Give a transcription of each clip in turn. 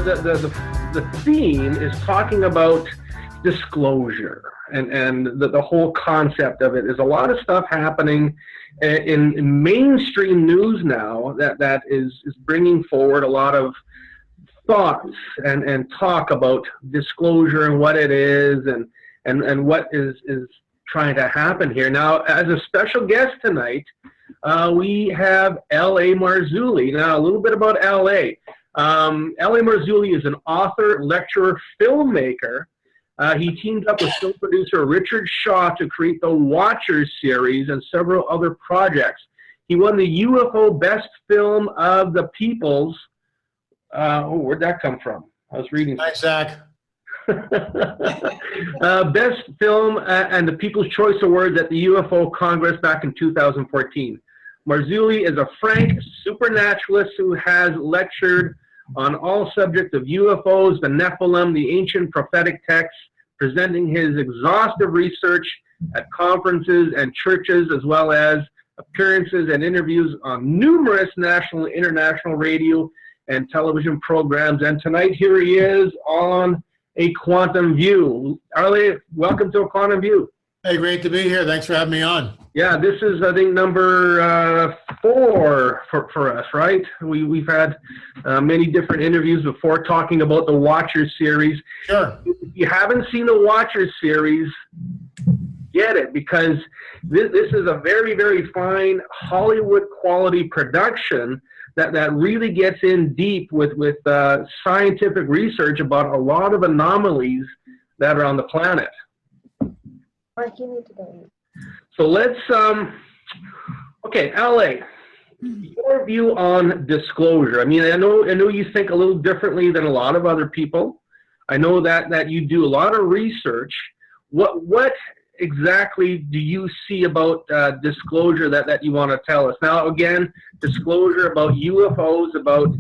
the theme is talking about disclosure, and the whole concept of it is a lot of stuff happening in mainstream news now that is bringing forward a lot of thoughts and talk about disclosure and what it is and what is trying to happen here. Now, as a special guest tonight, we have L.A. Marzulli. Now, a little bit about L.A. L.A. Marzulli is an author, lecturer, filmmaker. He teamed up with film producer Richard Shaw to create the Watchers series and several other projects. He won the UFO Best Film of the People's. Where'd that come from? I was reading. Thanks, Zach. Best Film and the People's Choice Awards at the UFO Congress back in 2014. Marzulli is a frank super-naturalist who has lectured on all subjects of UFOs, the Nephilim, the ancient prophetic texts, presenting his exhaustive research at conferences and churches, as well as appearances and interviews on numerous national and international radio and television programs. And tonight, here he is on A Quantum View. Arlie, welcome to A Quantum View. Hey, great to be here. Thanks for having me on. Yeah, this is, I think, number 4 for us, right? We've had many different interviews before talking about the Watchers series. Sure. If you haven't seen the Watchers series, get it, because this is a very, very fine Hollywood quality production that really gets in deep with scientific research about a lot of anomalies that are on the planet. Mark, you need to go. So let's, okay, LA, your view on disclosure. I mean, I know you think a little differently than a lot of other people. I know that you do a lot of research. What exactly do you see about disclosure that you want to tell us? Now, again, disclosure about UFOs, about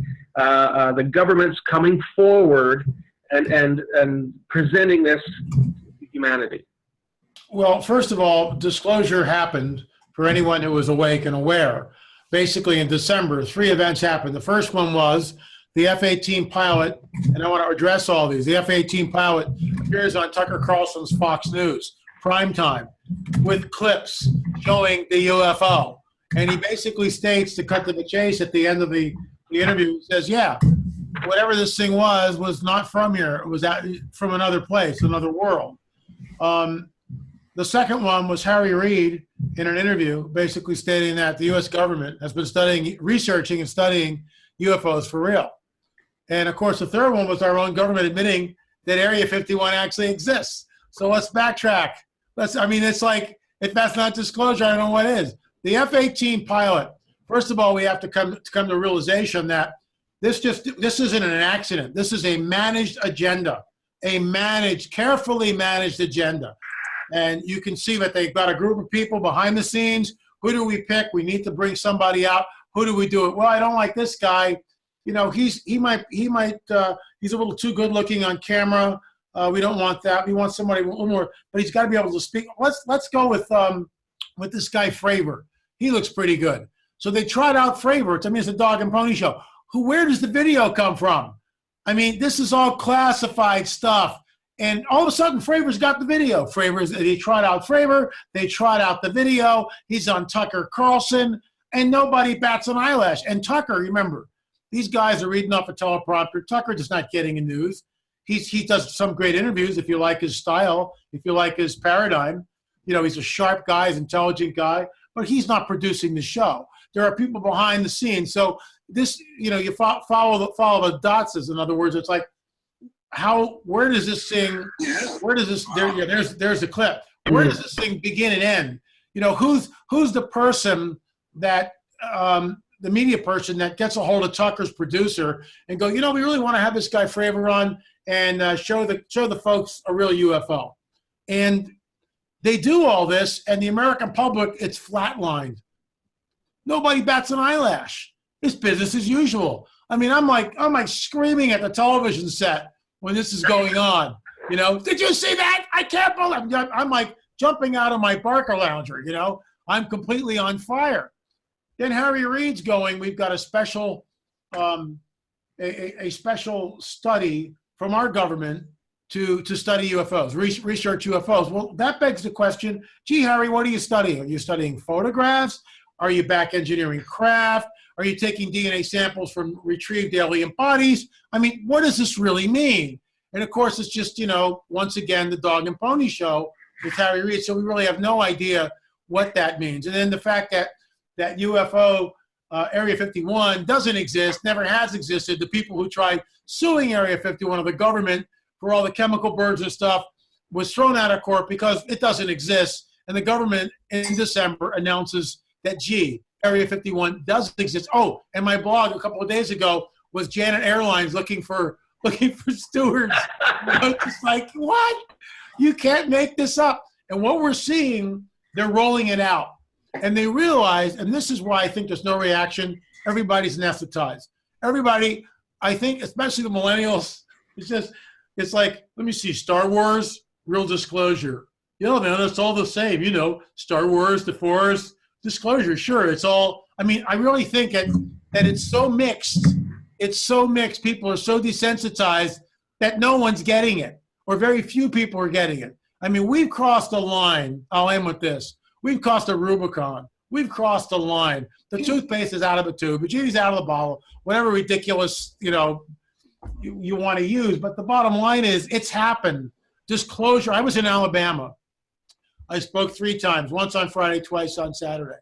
the governments coming forward and presenting this to humanity. Well, first of all, disclosure happened for anyone who was awake and aware. Basically, in December, 3 events happened. The first one was the F-18 pilot, and I want to address all these. The F-18 pilot appears on Tucker Carlson's Fox News, primetime, with clips showing the UFO. And he basically states, to cut to the chase at the end of the interview, he says, yeah, whatever this thing was not from here. It was from another place, another world. The second one was Harry Reid in an interview basically stating that the U.S. government has been researching and studying UFOs for real. And of course, the third one was our own government admitting that Area 51 actually exists. So let's backtrack. It's like, if that's not disclosure, I don't know what is. The F-18 pilot, first of all, we have to come to realization that this isn't an accident. This is a managed agenda, carefully managed agenda. And you can see that they've got a group of people behind the scenes. Who do we pick? We need to bring somebody out. Who do we do it? Well, I don't like this guy. You know, he's a little too good looking on camera. We don't want that. We want somebody a little more, but he's got to be able to speak. Let's go with this guy Fravor. He looks pretty good. So they tried out Fravor. It's a dog and pony show. Where does the video come from? I mean, this is all classified stuff. And all of a sudden, Fravor's got the video. They tried out Fravor. They tried out the video. He's on Tucker Carlson, and nobody bats an eyelash. And Tucker, remember, these guys are reading off a teleprompter. Tucker is not getting the news. He does some great interviews if you like his style, if you like his paradigm. You know, he's a sharp guy, he's an intelligent guy, but he's not producing the show. There are people behind the scenes. So this, you follow the dots. In other words, it's like, where does this thing, there's the clip. Where does this thing begin and end? You know, who's the person that, the media person that gets a hold of Tucker's producer and go, we really want to have this guy Fravor on and show the folks a real UFO. And they do all this, and the American public, it's flatlined. Nobody bats an eyelash. It's business as usual. I mean, I'm like screaming at the television set when this is going on. Did you see that? I can't believe. I'm like jumping out of my Barker lounger. I'm completely on fire. Then Harry Reid's going. We've got a special a special study from our government to study UFOs, research UFOs. Well, that begs the question, gee, Harry, what are you studying? Are you studying photographs? Are you back engineering craft? Are you taking DNA samples from retrieved alien bodies? I mean, what does this really mean? And of course, it's just, once again, the dog and pony show with Harry Reid. So we really have no idea what that means. And then the fact that UFO Area 51 doesn't exist, never has existed. The people who tried suing Area 51 of the government for all the chemical birds and stuff was thrown out of court because it doesn't exist. And the government in December announces that, gee, Area 51 does exist. Oh, and my blog a couple of days ago was Janet Airlines looking for stewards. It's like, what? You can't make this up. And what we're seeing, they're rolling it out. And they realize, and this is why I think there's no reaction, everybody's anesthetized. Everybody, I think, especially the millennials, it's like, let me see, Star Wars, real disclosure. Man, it's all the same, Star Wars, the Force, disclosure, sure, it's all, I really think that it's so mixed. It's so mixed. People are so desensitized that no one's getting it, or very few people are getting it. We've crossed a line. I'll end with this. We've crossed a Rubicon. We've crossed a line. The toothpaste is out of the tube. The genie's out of the bottle. Whatever ridiculous, you want to use. But the bottom line is, it's happened. Disclosure. I was in Alabama. I spoke 3 times, once on Friday, twice on Saturday.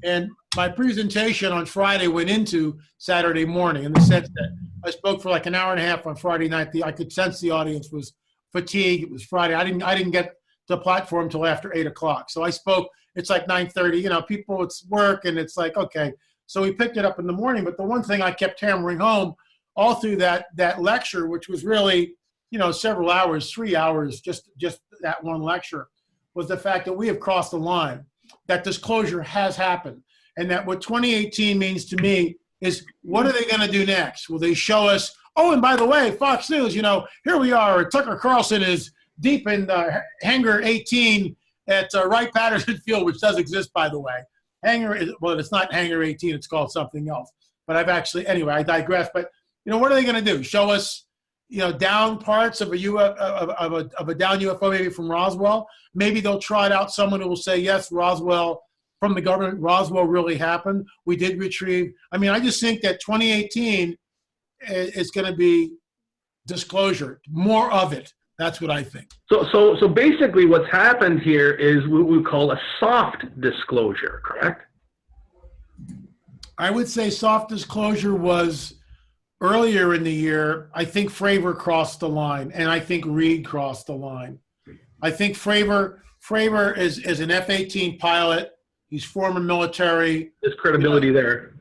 And my presentation on Friday went into Saturday morning in the sense that I spoke for like an hour and a half on Friday night. I could sense the audience was fatigued. It was Friday. I didn't get the platform until after 8 o'clock. So I spoke, it's like 9:30, people, it's work, and it's like, okay. So we picked it up in the morning. But the one thing I kept hammering home all through that lecture, which was really, several hours, 3 hours, just that one lecture, was the fact that we have crossed the line, that disclosure has happened. And that what 2018 means to me is, what are they going to do next? Will they show us, oh, and by the way, Fox News, here we are, Tucker Carlson is deep in Hangar 18 at Wright-Patterson Field, which does exist, by the way. It's not Hangar 18, it's called something else. But I digress. But, what are they going to do? Show us, down parts of a down UFO, maybe from Roswell? Maybe they'll trot out someone who will say, yes, Roswell, from the government, Roswell really happened. We did retrieve. I just think that 2018 is going to be disclosure, more of it. That's what I think. So basically what's happened here is what we call a soft disclosure, correct? I would say soft disclosure was earlier in the year. I think Fravor crossed the line, and I think Reid crossed the line. I think Fravor is an F-18 pilot. He's former military. There's credibility there.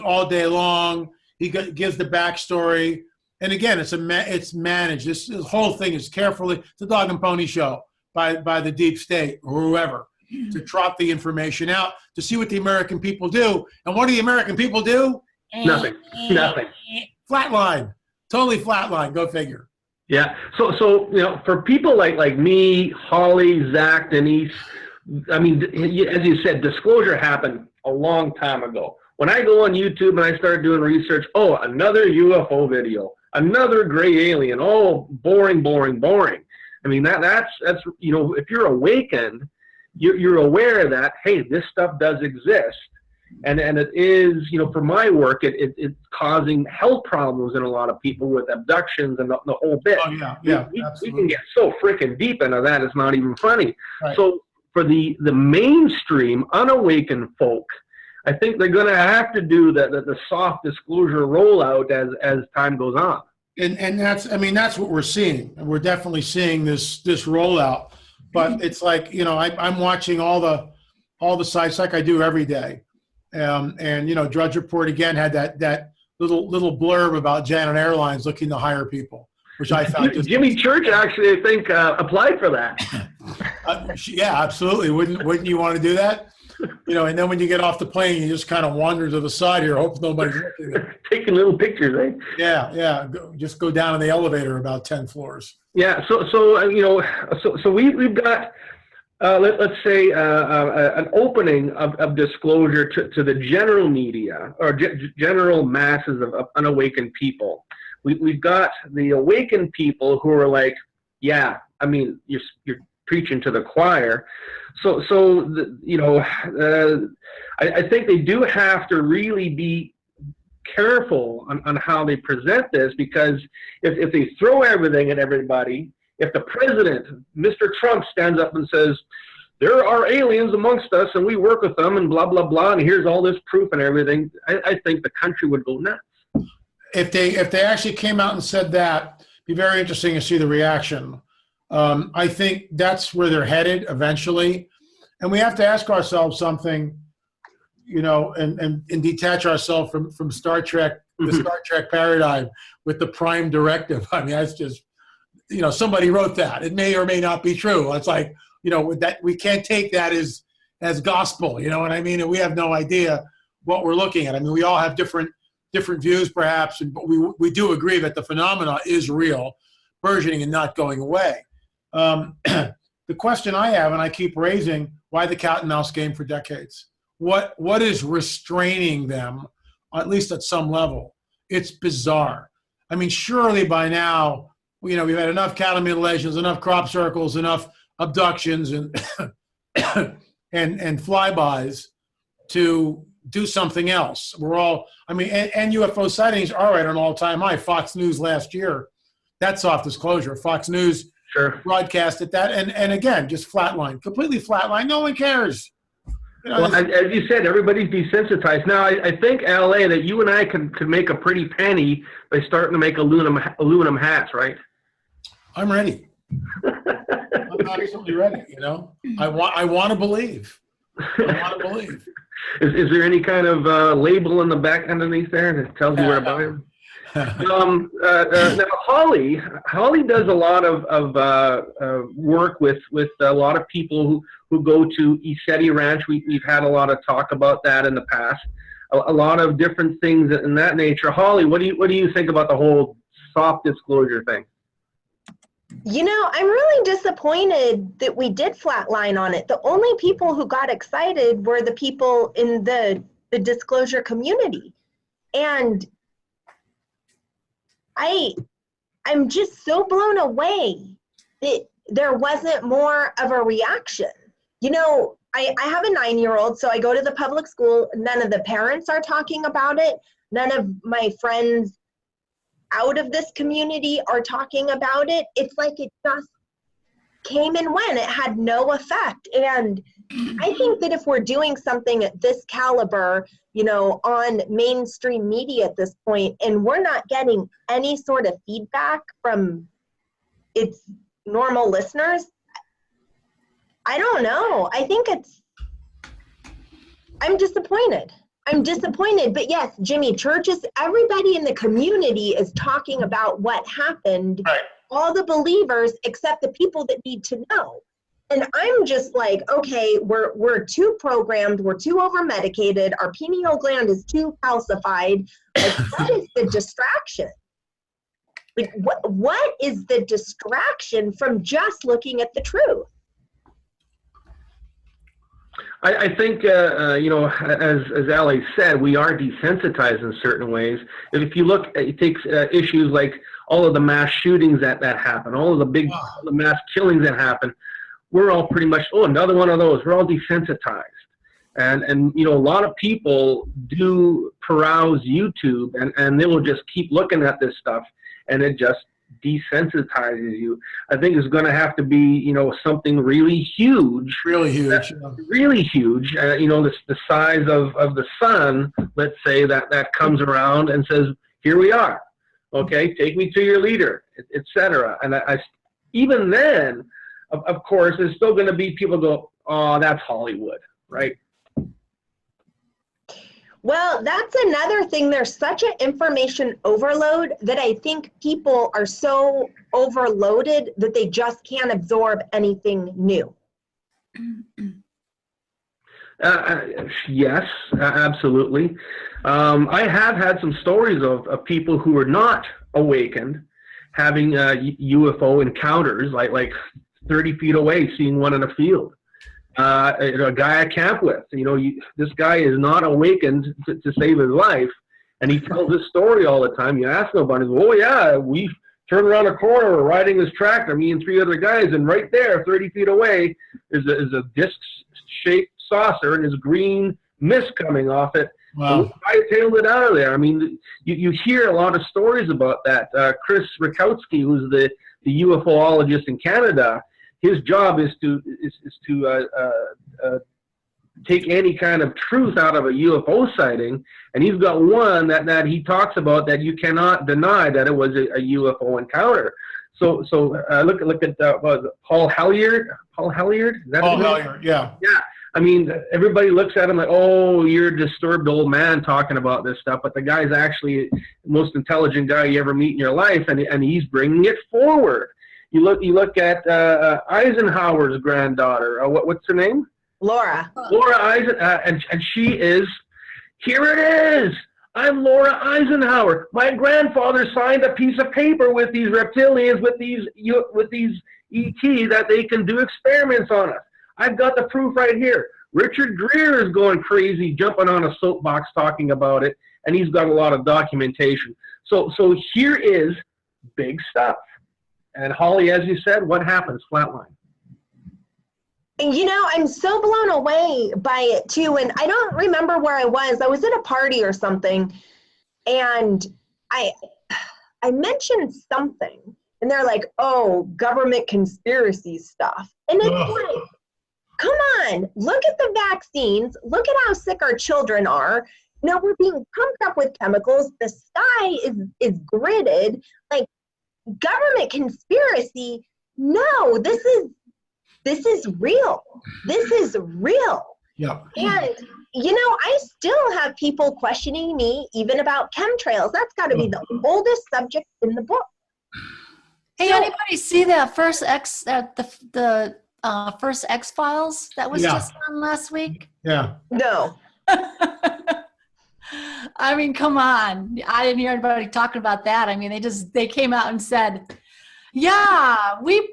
All day long. He gives the backstory. And again, it's managed. This whole thing is carefully, it's a dog and pony show by the deep state or whoever to trot the information out to see what the American people do. And what do the American people do? Nothing. Flatline. Totally flatline. Go figure. Yeah. So for people like me, Holly, Zach, Denise, as you said, disclosure happened a long time ago. When I go on YouTube and I start doing research, another UFO video, another gray alien, boring. That's if you're awakened, you're aware that, hey, this stuff does exist. And it is, for my work, it's causing health problems in a lot of people with abductions and the whole bit. Oh, yeah, we can get so freaking deep into that, it's not even funny. Right. So for the mainstream, unawakened folk, I think they're going to have to do the soft disclosure rollout as time goes on. And that's what we're seeing. And we're definitely seeing this rollout. But it's like, I'm watching all the sites like I do every day. And Drudge Report again had that little blurb about Janet Airlines looking to hire people, which I found. Jimmy Church actually, I think, applied for that. Yeah, absolutely. Wouldn't you want to do that? And then when you get off the plane, you just kind of wander to the side here, hope nobody's looking at you. Taking little pictures, eh? Yeah. Just go down in the elevator about 10 floors. Yeah. So we've got let's say an opening of disclosure to the general media or general masses of unawakened people. We've got the awakened people who are like, yeah, I mean, you're preaching to the choir. So I think they do have to really be careful on how they present this, because if they throw everything at everybody, if the president, Mr. Trump, stands up and says, there are aliens amongst us and we work with them and blah, blah, blah, and here's all this proof and everything, I think the country would go nuts. If they actually came out and said that, it'd be very interesting to see the reaction. I think that's where they're headed eventually. And we have to ask ourselves something, and detach ourselves from Star Trek, the Star Trek paradigm with the prime directive. I mean, that's just, somebody wrote that. It may or may not be true. It's like, that we can't take that as gospel, you know what I mean? And we have no idea what we're looking at. I mean, we all have different views perhaps, but we do agree that the phenomena is real, burgeoning and not going away. The question I have, and I keep raising, why the cat and mouse game for decades? What is restraining them, at least at some level? It's bizarre. I mean, surely by now, we've had enough cattle mutilations, enough crop circles, enough abductions and and flybys to do something else. And UFO sightings are at an all-time high. Fox News last year, that's soft disclosure. Fox News broadcasted that, and again, just flatline, completely flatline. No one cares. Well, as you said, everybody's desensitized. Now, I think, LA, that you and I could make a pretty penny by starting to make aluminum hats, right? I'm ready. I'm absolutely ready, I want to believe. I want to believe. Is there any kind of label in the back underneath there that tells you where to buy them? Now, Holly does a lot of work with a lot of people who go to Isetti Ranch. We've had a lot of talk about that in the past. A lot of different things in that nature. Holly, what do you think about the whole soft disclosure thing? I'm really disappointed that we did flatline on it. The only people who got excited were the people in the disclosure community. And I'm just so blown away that there wasn't more of a reaction. I have a 9-year-old, so I go to the public school. None of the parents are talking about it. None of my friends out of this community are talking about it. It's like it just came and went. It had no effect. And I think that if we're doing something at this caliber, on mainstream media at this point, and we're not getting any sort of feedback from its normal listeners, I don't know. I think I'm disappointed. But yes, Jimmy, churches, everybody in the community is talking about what happened. Right. All the believers, except the people that need to know. And I'm just like, okay, we're too programmed, we're too over-medicated, our pineal gland is too calcified. Like, what is the distraction? Like, what is the distraction from just looking at the truth? I think, as Ali said, we are desensitized in certain ways. If you look, it takes issues like all of the mass shootings that happen, all of the the mass killings that happen. We're all pretty much, another one of those. We're all desensitized. And a lot of people do peruse YouTube, and they will just keep looking at this stuff, and it just desensitizes you. I think it's going to have to be, something really huge. Really huge. Really huge. The size of the sun, let's say, that comes around and says, here we are. Okay, take me to your leader, etc. And I even then, of course, there's still going to be people go, oh, that's Hollywood, right? Well, that's another thing. There's such an information overload that I think people are so overloaded that they just can't absorb anything new. Yes, absolutely. I have had some stories of people who were not awakened having UFO encounters, like 30 feet away, seeing one in a field. A guy I camp with. This guy is not awakened to save his life, and he tells this story all the time. You ask him about it, oh yeah, we turned around a corner, we're riding this tractor, me and 3 other guys, and right there, 30 feet away, is a disc-shaped saucer, and there's green mist coming off it. Wow. I tailed it out of there. I mean, you hear a lot of stories about that. Chris Rakowski, who's the UFOologist in Canada, his job is to take any kind of truth out of a UFO sighting, and he's got one that he talks about that you cannot deny that it was a UFO encounter. So look at Paul Hellyer. Paul Hellyer? Paul Hellyer, yeah. Yeah. I mean, everybody looks at him like, oh, you're a disturbed old man talking about this stuff, but the guy's actually the most intelligent guy you ever meet in your life, and he's bringing it forward. You look at Eisenhower's granddaughter. What's her name? Laura. Laura Eisenhower, and she is. Here it is. I'm Laura Eisenhower. My grandfather signed a piece of paper with these reptilians, with these ET, that they can do experiments on us. I've got the proof right here. Richard Greer is going crazy, jumping on a soapbox talking about it, and he's got a lot of documentation. So here is big stuff. And Holly, as you said, what happens? Flatline. I'm so blown away by it too. And I don't remember where I was. I was at a party or something, and I mentioned something, and they're like, "Oh, government conspiracy stuff," and it's like, come on, look at the vaccines. Look at how sick our children are. We're being pumped up with chemicals. The sky is gridded. Like, government conspiracy? No, this is real. This is real. Yeah. And I still have people questioning me even about chemtrails. That's got to be the oldest subject in the book. Hey, anybody see that first the first X-Files that was just on last week? Yeah. No. I mean, come on. I didn't hear anybody talking about that. I mean, they came out and said, yeah, we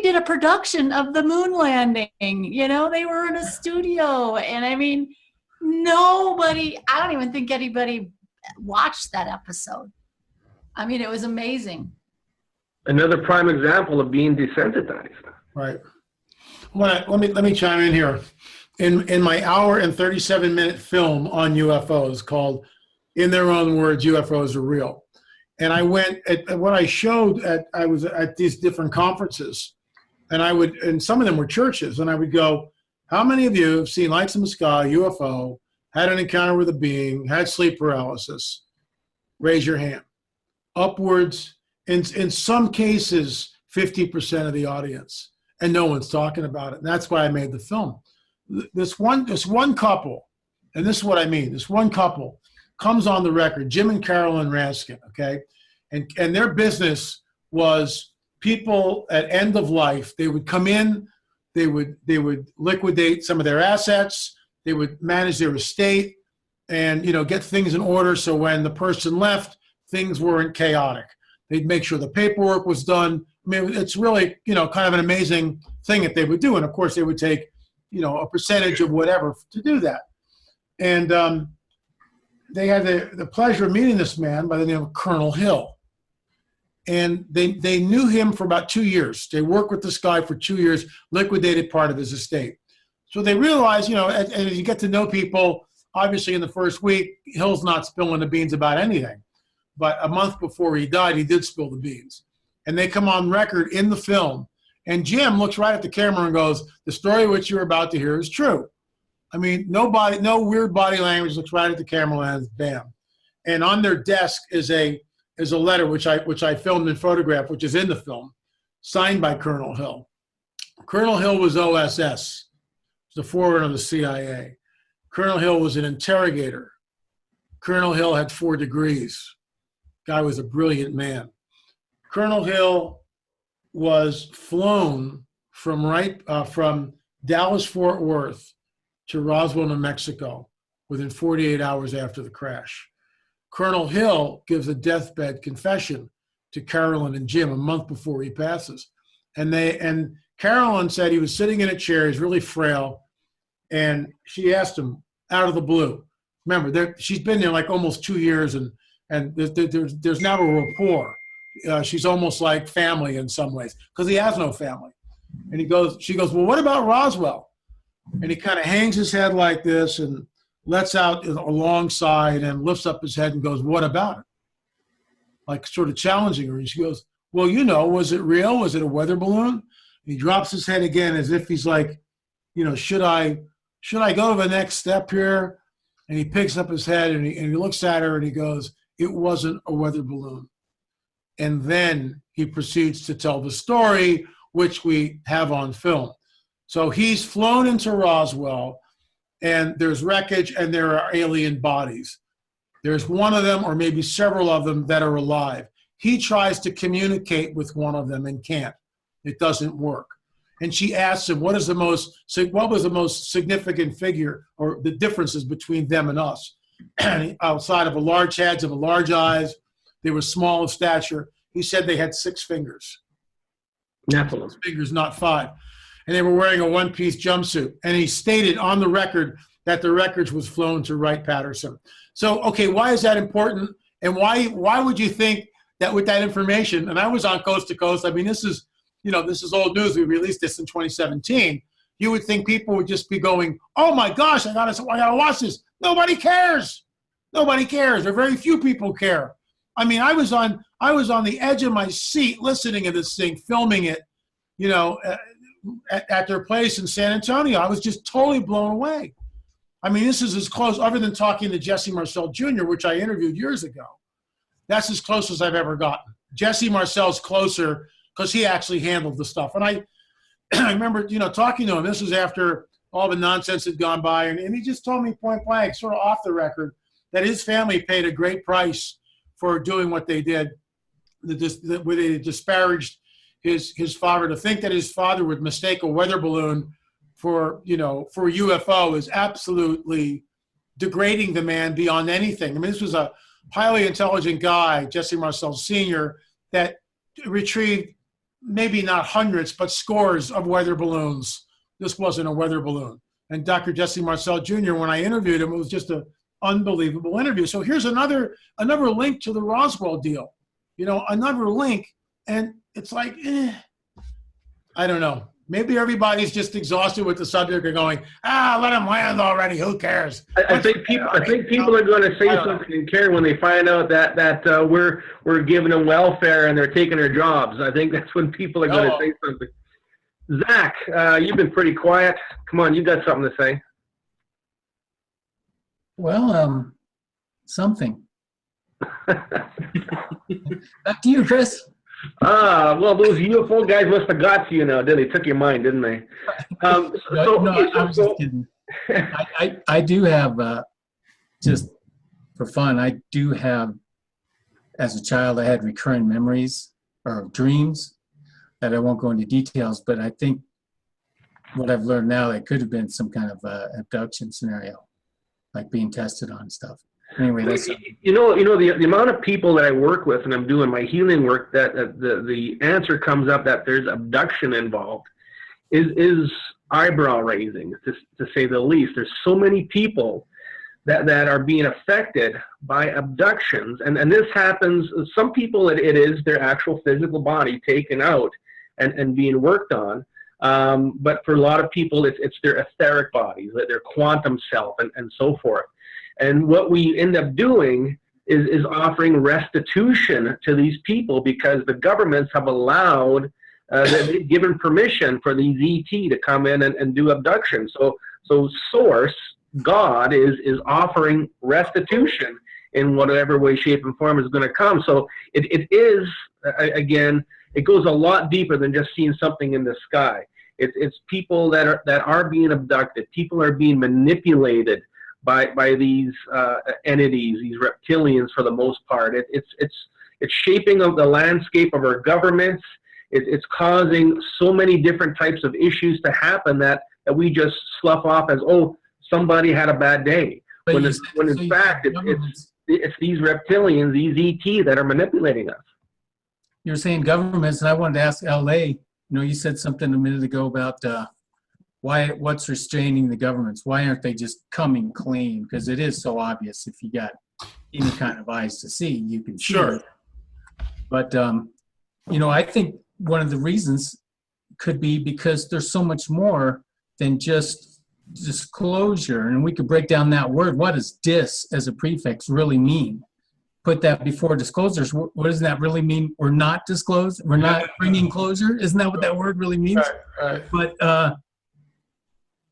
did a production of the moon landing. They were in a studio. And I mean, I don't even think anybody watched that episode. I mean, it was amazing. Another prime example of being desensitized. Right. Let me chime in here. In my hour and 37-minute film on UFOs called, in their own words, UFOs Are Real. And I went at what I showed I was at these different conferences, and some of them were churches, and I would go, how many of you have seen lights in the sky, UFO, had an encounter with a being, had sleep paralysis? Raise your hand. Upwards, in some cases, 50% of the audience, and no one's talking about it. And that's why I made the film. This one couple, and this is what I mean, this one couple comes on the record, Jim and Carolyn Raskin, okay? And their business was people at end of life. They would come in, they would liquidate some of their assets, they would manage their estate, and get things in order so when the person left, things weren't chaotic. They'd make sure the paperwork was done. I mean, it's really, kind of an amazing thing that they would do. And of course, they would take, a percentage of whatever to do that. And they had the pleasure of meeting this man by the name of Colonel Hill. And they knew him for about 2 years. They worked with this guy for 2 years, liquidated part of his estate. So they realized, as you get to know people, obviously in the first week, Hill's not spilling the beans about anything. But a month before he died, he did spill the beans. And they come on record in the film. And Jim looks right at the camera and goes, the story which you're about to hear is true. I mean, no weird body language, looks right at the camera lens, bam. And on their desk is a letter which I filmed and photographed, which is in the film, signed by Colonel Hill. Colonel Hill was OSS, the forerunner of the CIA. Colonel Hill was an interrogator. Colonel Hill had 4 degrees. Guy was a brilliant man. Colonel Hill was flown from Dallas-Fort Worth to Roswell, New Mexico within 48 hours after the crash. Colonel Hill gives a deathbed confession to Carolyn and Jim a month before he passes. And Carolyn said he was sitting in a chair, he's really frail, and she asked him out of the blue. Remember, she's been there like almost 2 years, and there's now a rapport. She's almost like family in some ways because he has no family. And she goes, well, what about Roswell? And he kind of hangs his head like this and lets out a long sigh and lifts up his head and goes, what about it? Like sort of challenging her. And she goes, well, was it real? Was it a weather balloon? And he drops his head again as if he's like, should I go to the next step here? And he picks up his head and he looks at her and he goes, it wasn't a weather balloon. And then he proceeds to tell the story, which we have on film. So he's flown into Roswell, and there's wreckage and there are alien bodies. There's one of them or maybe several of them that are alive. He tries to communicate with one of them and can't. It doesn't work. And she asks him, what was the most significant figure or the differences between them and us? Outside of a large heads, of a large eyes, they were small of stature. He said they had 6 fingers. Nephilim. 6 fingers, not 5. And they were wearing a one-piece jumpsuit. And he stated on the record that the wreckage was flown to Wright-Patterson. So, okay, why is that important? And why would you think that with that information, and I was on Coast to Coast, I mean, this is old news. We released this in 2017. You would think people would just be going, oh my gosh, I gotta watch this. Nobody cares. Nobody cares, or very few people care. I mean, I was on the edge of my seat listening to this thing, filming it, at their place in San Antonio. I was just totally blown away. I mean, this is as close, other than talking to Jesse Marcel Jr., which I interviewed years ago. That's as close as I've ever gotten. Jesse Marcel's closer because he actually handled the stuff. And I remember, talking to him. This was after all the nonsense had gone by, and he just told me point blank, sort of off the record, that his family paid a great price for doing what they did, where they disparaged his father. To think that his father would mistake a weather balloon for a UFO is absolutely degrading the man beyond anything. I mean, this was a highly intelligent guy, Jesse Marcel Sr., that retrieved maybe not hundreds, but scores of weather balloons. This wasn't a weather balloon. And Dr. Jesse Marcel Jr., when I interviewed him, it was just an unbelievable interview. So here's another link to the Roswell deal. Another link, and it's like, I don't know. Maybe everybody's just exhausted with the subject and going, let them land already. Who cares? I think people are going to say something and care when they find out that we're giving them welfare and they're taking their jobs. I think that's when people are going to say something. Zach, you've been pretty quiet. Come on, you got something to say. Well, something. Back to you, Chris. Well, those UFO guys must have got to you now, didn't they? Took your mind, didn't they? I was just kidding. I do have, just for fun, I do have, as a child, I had recurring memories or dreams that I won't go into details, but I think what I've learned now, it could have been some kind of abduction scenario, like being tested on stuff. Anyway, that's the amount of people that I work with, and I'm doing my healing work, that the answer comes up that there's abduction involved is eyebrow raising, to say the least. There's so many people that are being affected by abductions, and this happens. Some people it is their actual physical body taken out and being worked on. But for a lot of people, it's their etheric bodies, their quantum self, and so forth. And what we end up doing is offering restitution to these people because the governments have allowed, they've given permission for these ET to come in and do abductions. So Source, God, is offering restitution in whatever way, shape, and form is going to come. So it is, again, it goes a lot deeper than just seeing something in the sky. It's people that are being abducted. People are being manipulated by these entities, these reptilians for the most part. It's shaping of the landscape of our governments. It's causing so many different types of issues to happen that we just slough off as, oh, somebody had a bad day. When in fact it's these reptilians, these ET that are manipulating us. You're saying governments, and I wanted to ask LA, you said something a minute ago about What's restraining the governments? Why aren't they just coming clean? Because it is so obvious. If you got any kind of eyes to see, you can see Sure. it. But I think one of the reasons could be because there's so much more than just disclosure. And we could break down that word. What does dis as a prefix really mean? Put that before disclosures. What does that really mean? We're not disclosed. We're not bringing closure. Isn't that what that word really means? Right. But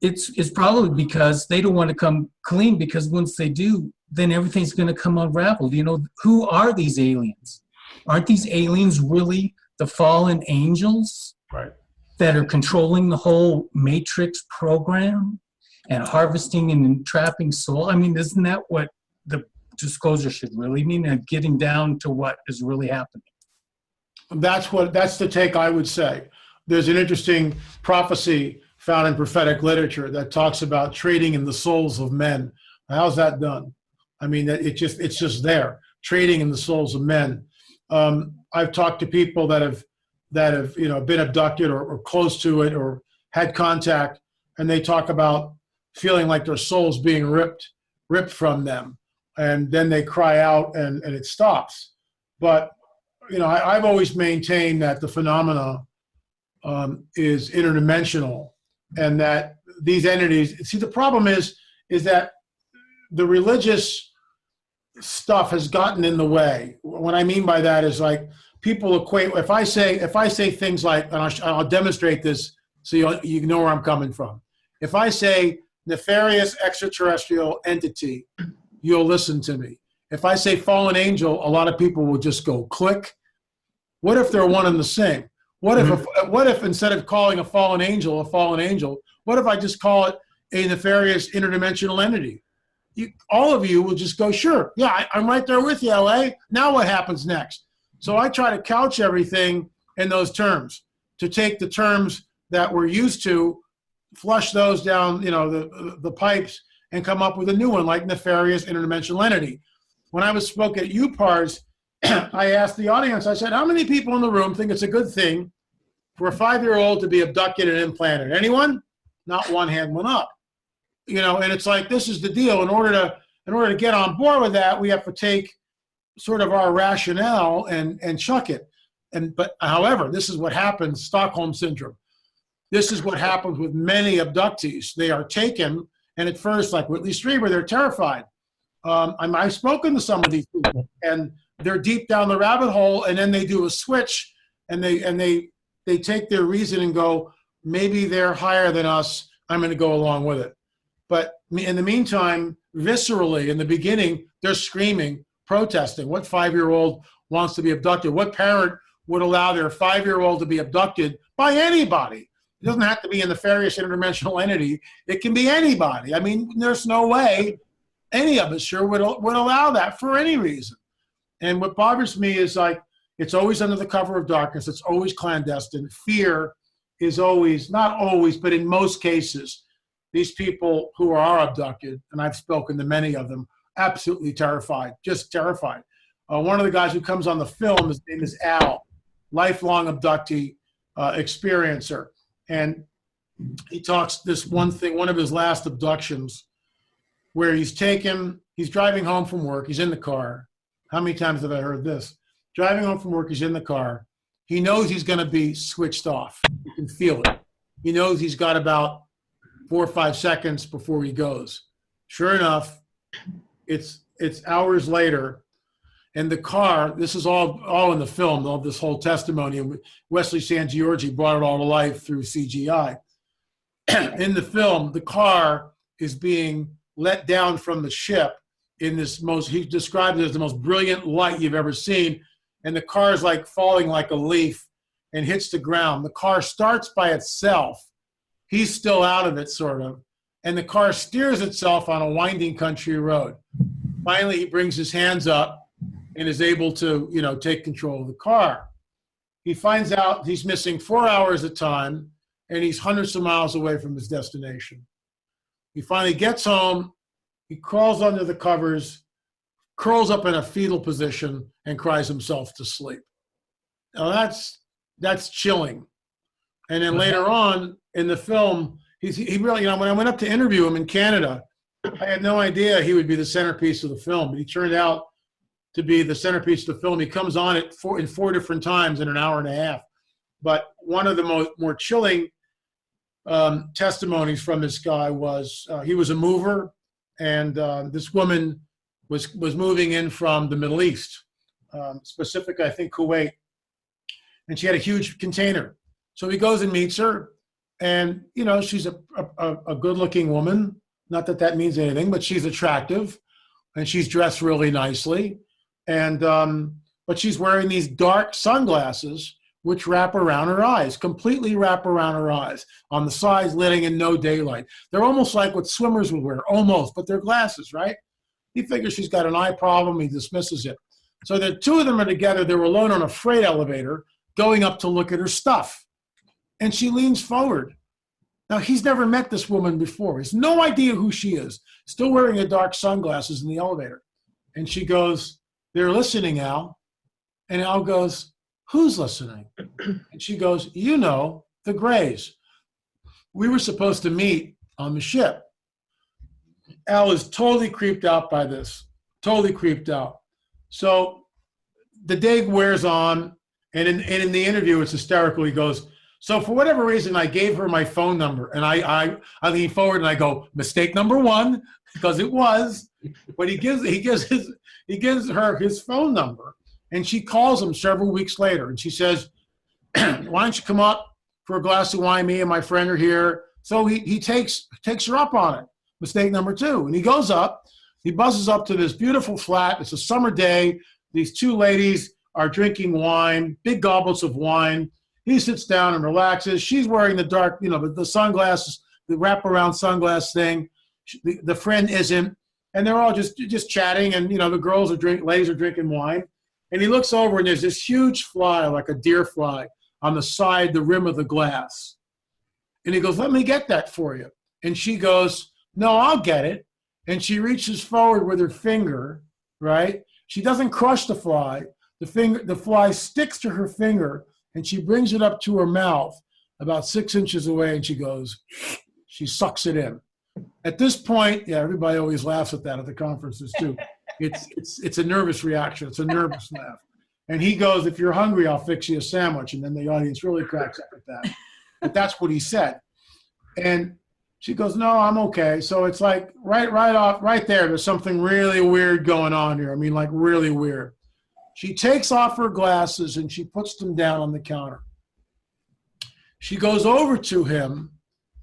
it's probably because they don't want to come clean, because once they do, then everything's going to come unraveled. Who are these aliens? Aren't these aliens really the fallen angels? Right. That are controlling the whole Matrix program and harvesting and entrapping soul? I mean, isn't that what the disclosure should really mean, and getting down to what is really happening? That's the take I would say. There's an interesting prophecy found in prophetic literature that talks about trading in the souls of men. How's that done? I mean, it's just there, trading in the souls of men. I've talked to people that have been abducted or close to it or had contact, and they talk about feeling like their soul's being ripped from them, and then they cry out and it stops. But I've always maintained that the phenomena is interdimensional, and that these entities. See, the problem is that the religious stuff has gotten in the way. What I mean by that is, like, people equate. If I say things like, and I'll demonstrate this so you know where I'm coming from. If I say nefarious extraterrestrial entity, you'll listen to me. If I say fallen angel, a lot of people will just go click. What if they're one and the same? What if instead of calling a fallen angel, what if I just call it a nefarious interdimensional entity? All of you will just go, sure, yeah, I'm right there with you, LA. Now what happens next? So I try to couch everything in those terms, to take the terms that we're used to, flush those down, the pipes, and come up with a new one, like nefarious interdimensional entity. When I spoke at UPARS, I asked the audience, I said, how many people in the room think it's a good thing for a 5-year-old to be abducted and implanted? Anyone? Not one hand went up. And it's like, this is the deal. In order to get on board with that, we have to take sort of our rationale and chuck it. But however, this is what happens, Stockholm Syndrome. This is what happens with many abductees. They are taken, and at first, like Whitley Strieber, they're terrified. I've spoken to some of these people, and they're deep down the rabbit hole, and then they do a switch, and they take their reason and go, maybe they're higher than us, I'm going to go along with it. But in the meantime, viscerally, in the beginning, they're screaming, protesting. What 5-year-old wants to be abducted? What parent would allow their 5-year-old to be abducted by anybody? It doesn't have to be a nefarious interdimensional entity. It can be anybody. I mean, there's no way any of us sure would allow that for any reason. And what bothers me is, like, it's always under the cover of darkness. It's always clandestine. Fear is always, not always, but in most cases, these people who are abducted, and I've spoken to many of them, absolutely terrified, just terrified. One of the guys who comes on the film, his name is Al, lifelong abductee experiencer. And he talks this one thing, one of his last abductions, where he's driving home from work, he's in the car. How many times have I heard this? Driving home from work, he's in the car. He knows he's going to be switched off. You can feel it. He knows he's got about 4 or 5 seconds before he goes. Sure enough, it's hours later, and the car, this is all in the film, all this whole testimony, and Wesley Sangiorgi brought it all to life through CGI. In the film, the car is being let down from the ship in this he described it as the most brilliant light you've ever seen, and the car is like falling like a leaf and hits the ground. The car starts by itself. He's still out of it, sort of, and the car steers itself on a winding country road. Finally, he brings his hands up and is able to, take control of the car. He finds out he's missing 4 hours of time, and he's hundreds of miles away from his destination. He finally gets home, he crawls under the covers, curls up in a fetal position, and cries himself to sleep. Now that's chilling. And then later on in the film, he really, you know, when I went up to interview him in Canada, I had no idea he would be the centerpiece of the film, but he turned out to be the centerpiece of the film. He comes on it in four different times in an hour and a half. But one of the more chilling testimonies from this guy was he was a mover, and this woman was moving in from the Middle East, specifically I think Kuwait, and she had a huge container. So he goes and meets her, and you know, she's a good-looking woman. Not that that means anything, but she's attractive, and she's dressed really nicely, and but she's wearing these dark sunglasses which wrap around her eyes, completely wrap around her eyes, on the sides, letting in no daylight. They're almost like what swimmers would wear, almost, but they're glasses, right? He figures she's got an eye problem. He dismisses it. So the two of them are together. They were alone on a freight elevator going up to look at her stuff. And she leans forward. Now, he's never met this woman before. He has no idea who she is, still wearing the dark sunglasses in the elevator. And she goes, "They're listening, Al." And Al goes, "Who's listening?" And she goes, "You know, the Greys. We were supposed to meet on the ship." Al is totally creeped out by this, totally creeped out. So the day wears on, and in the interview, it's hysterical. He goes, "So for whatever reason, I gave her my phone number," and I lean forward and I go, "Mistake number one," because it was. But he gives her his phone number, and she calls him several weeks later, and she says, "Why don't you come up for a glass of wine? Me and my friend are here." So he takes her up on it. Mistake number two, and he goes up. He buzzes up to this beautiful flat. It's a summer day. These two ladies are drinking wine, big goblets of wine. He sits down and relaxes. She's wearing the dark, you know, the sunglasses, the wraparound sunglass thing. The friend isn't, and they're all just chatting. And you know, the ladies are drinking wine. And he looks over, and there's this huge fly, like a deer fly, on the side, the rim of the glass. And he goes, "Let me get that for you." And she goes, "No, I'll get it." And she reaches forward with her finger, right? She doesn't crush the fly. The fly sticks to her finger, and she brings it up to her mouth about 6 inches away, and she sucks it in. At this point, yeah, everybody always laughs at that at the conferences too. It's a nervous reaction. It's a nervous laugh. And he goes, "If you're hungry, I'll fix you a sandwich." And then the audience really cracks up at that. But that's what he said. And she goes, "No, I'm okay." So it's like right there, there's something really weird going on here. I mean, like really weird. She takes off her glasses and she puts them down on the counter. She goes over to him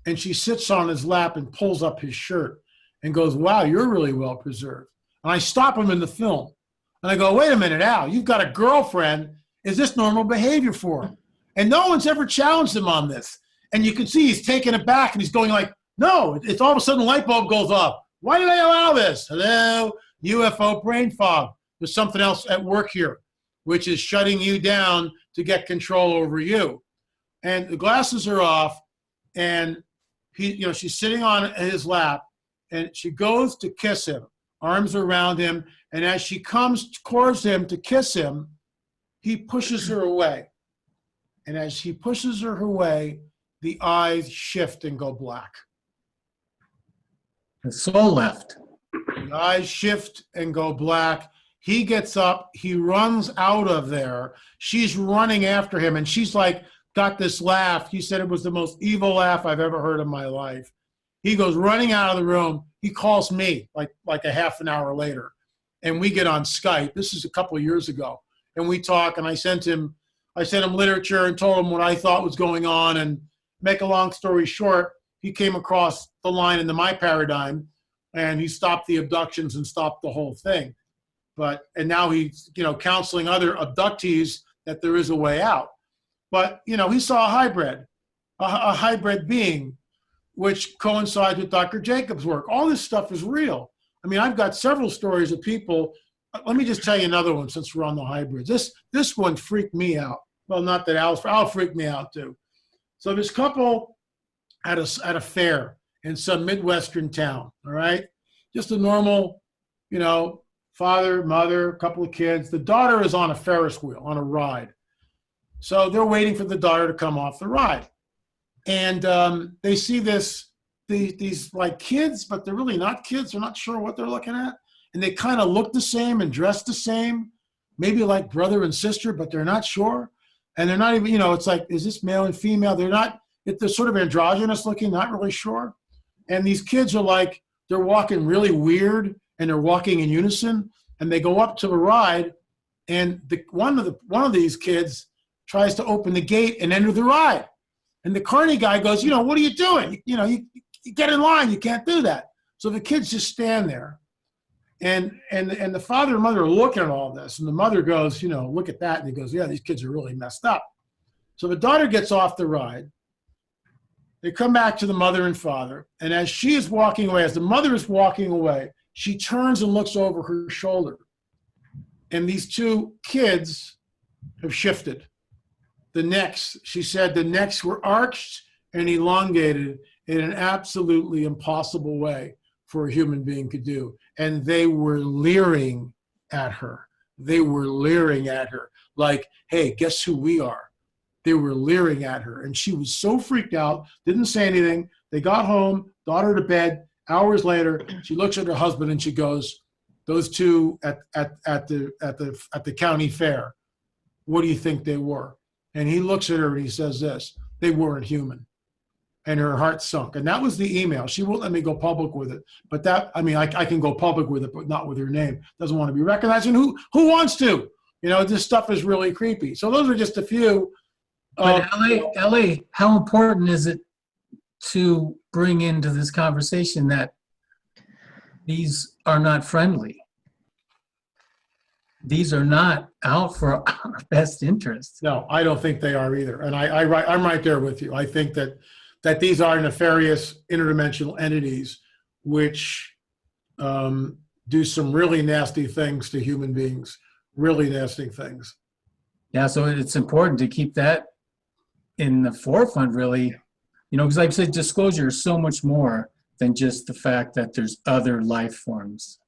and she sits on his lap and pulls up his shirt and goes, "Wow, you're really well preserved." And I stop him in the film. And I go, "Wait a minute, Al, you've got a girlfriend. Is this normal behavior for him?" And no one's ever challenged him on this. And you can see he's taken it back and he's going like, no, it's all of a sudden the light bulb goes off. Why did I allow this? Hello, UFO brain fog. There's something else at work here, which is shutting you down to get control over you. And the glasses are off, and she's sitting on his lap, and she goes to kiss him, arms around him, and as she comes towards him to kiss him, he pushes her away. And as he pushes her away, the eyes shift and go black. The soul left. The eyes shift and go black. He gets up. He runs out of there. She's running after him, and she's like, got this laugh. He said it was the most evil laugh I've ever heard in my life. He goes running out of the room. He calls me like a half an hour later, and we get on Skype. This is a couple of years ago, and we talk. And I sent him literature and told him what I thought was going on. And make a long story short, he came across the line into my paradigm, and he stopped the abductions and stopped the whole thing. And now he's counseling other abductees that there is a way out. But he saw a hybrid being, which coincides with Dr. Jacobs' work. All this stuff is real. I mean, I've got several stories of people. Let me just tell you another one since we're on the hybrids. This one freaked me out. Well, not that Al freaked me out too. So this couple at a fair in some Midwestern town, all right? Just a normal, father, mother, couple of kids. The daughter is on a Ferris wheel, on a ride. So they're waiting for the daughter to come off the ride. And they see this these like kids, but they're really not kids. They're not sure what they're looking at. And they kind of look the same and dress the same, maybe like brother and sister, but they're not sure. And they're not even, it's like, is this male and female? They're sort of androgynous looking, not really sure. And these kids are like, they're walking really weird and they're walking in unison. And they go up to the ride, and one of these kids tries to open the gate and enter the ride. And the carny guy goes, what are you doing? You get in line, you can't do that. So the kids just stand there. And the father and mother are looking at all this. And the mother goes, look at that. And he goes, yeah, these kids are really messed up. So the daughter gets off the ride. They come back to the mother and father. And as she is walking away, as the mother is walking away, she turns and looks over her shoulder. And these two kids have shifted. She said the necks were arched and elongated in an absolutely impossible way for a human being to do. And they were leering at her. They were leering at her like, hey, guess who we are? They were leering at her. And she was so freaked out, didn't say anything. They got home, got her to bed. Hours later, she looks at her husband and she goes, those two at the county fair, what do you think they were? And he looks at her and he says this, they weren't human. And her heart sunk. And that was the email. She won't let me go public with it. But I can go public with it, but not with her name. Doesn't want to be recognized. And who wants to? This stuff is really creepy. So those are just a few. But Ellie, how important is it to bring into this conversation that these are not friendly? These are not out for our best interests. No, I don't think they are either. And I'm right there with you. I think that these are nefarious interdimensional entities which do some really nasty things to human beings, really nasty things. Yeah, so it's important to keep that in the forefront, really, because like I said, disclosure is so much more than just the fact that there's other life forms.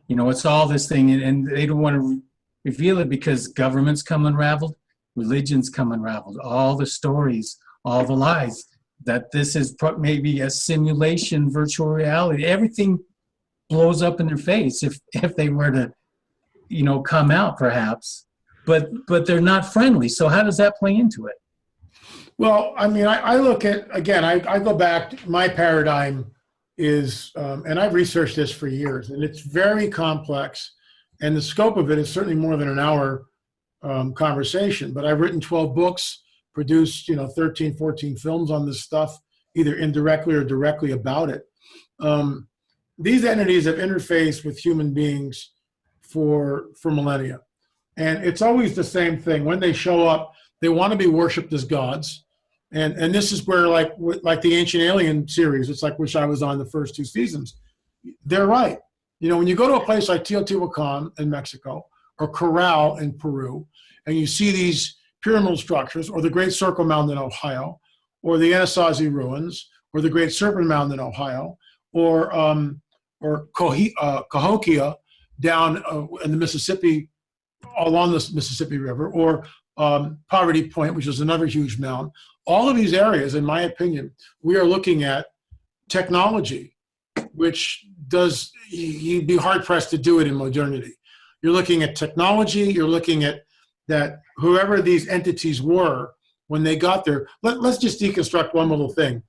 It's all this thing, and they don't want to reveal it because governments come unraveled, religions come unraveled, all the stories, all the lies, that this is maybe a simulation, virtual reality. Everything blows up in their face if they were to, come out perhaps, but they're not friendly. So how does that play into it? Well, I look at, again, I go back, my paradigm is, and I've researched this for years, and it's very complex, and the scope of it is certainly more than an hour conversation, but I've written 12 books, produced 13, 14 films on this stuff, either indirectly or directly about it. These entities have interfaced with human beings for millennia, and it's always the same thing. When they show up, they want to be worshipped as gods, and this is where like the Ancient Alien series, it's like which I was on the first 2 seasons. They're right. When you go to a place like Teotihuacan in Mexico or Corral in Peru, and you see these pyramidal structures, or the Great Circle Mound in Ohio, or the Anasazi ruins, or the Great Serpent Mound in Ohio, or Cahokia down in the Mississippi, along the Mississippi River, or Poverty Point, which is another huge mound. All of these areas, in my opinion, we are looking at technology, which you'd be hard-pressed to do it in modernity. You're looking at technology, you're looking at that whoever these entities were when they got there. Let's just deconstruct one little thing.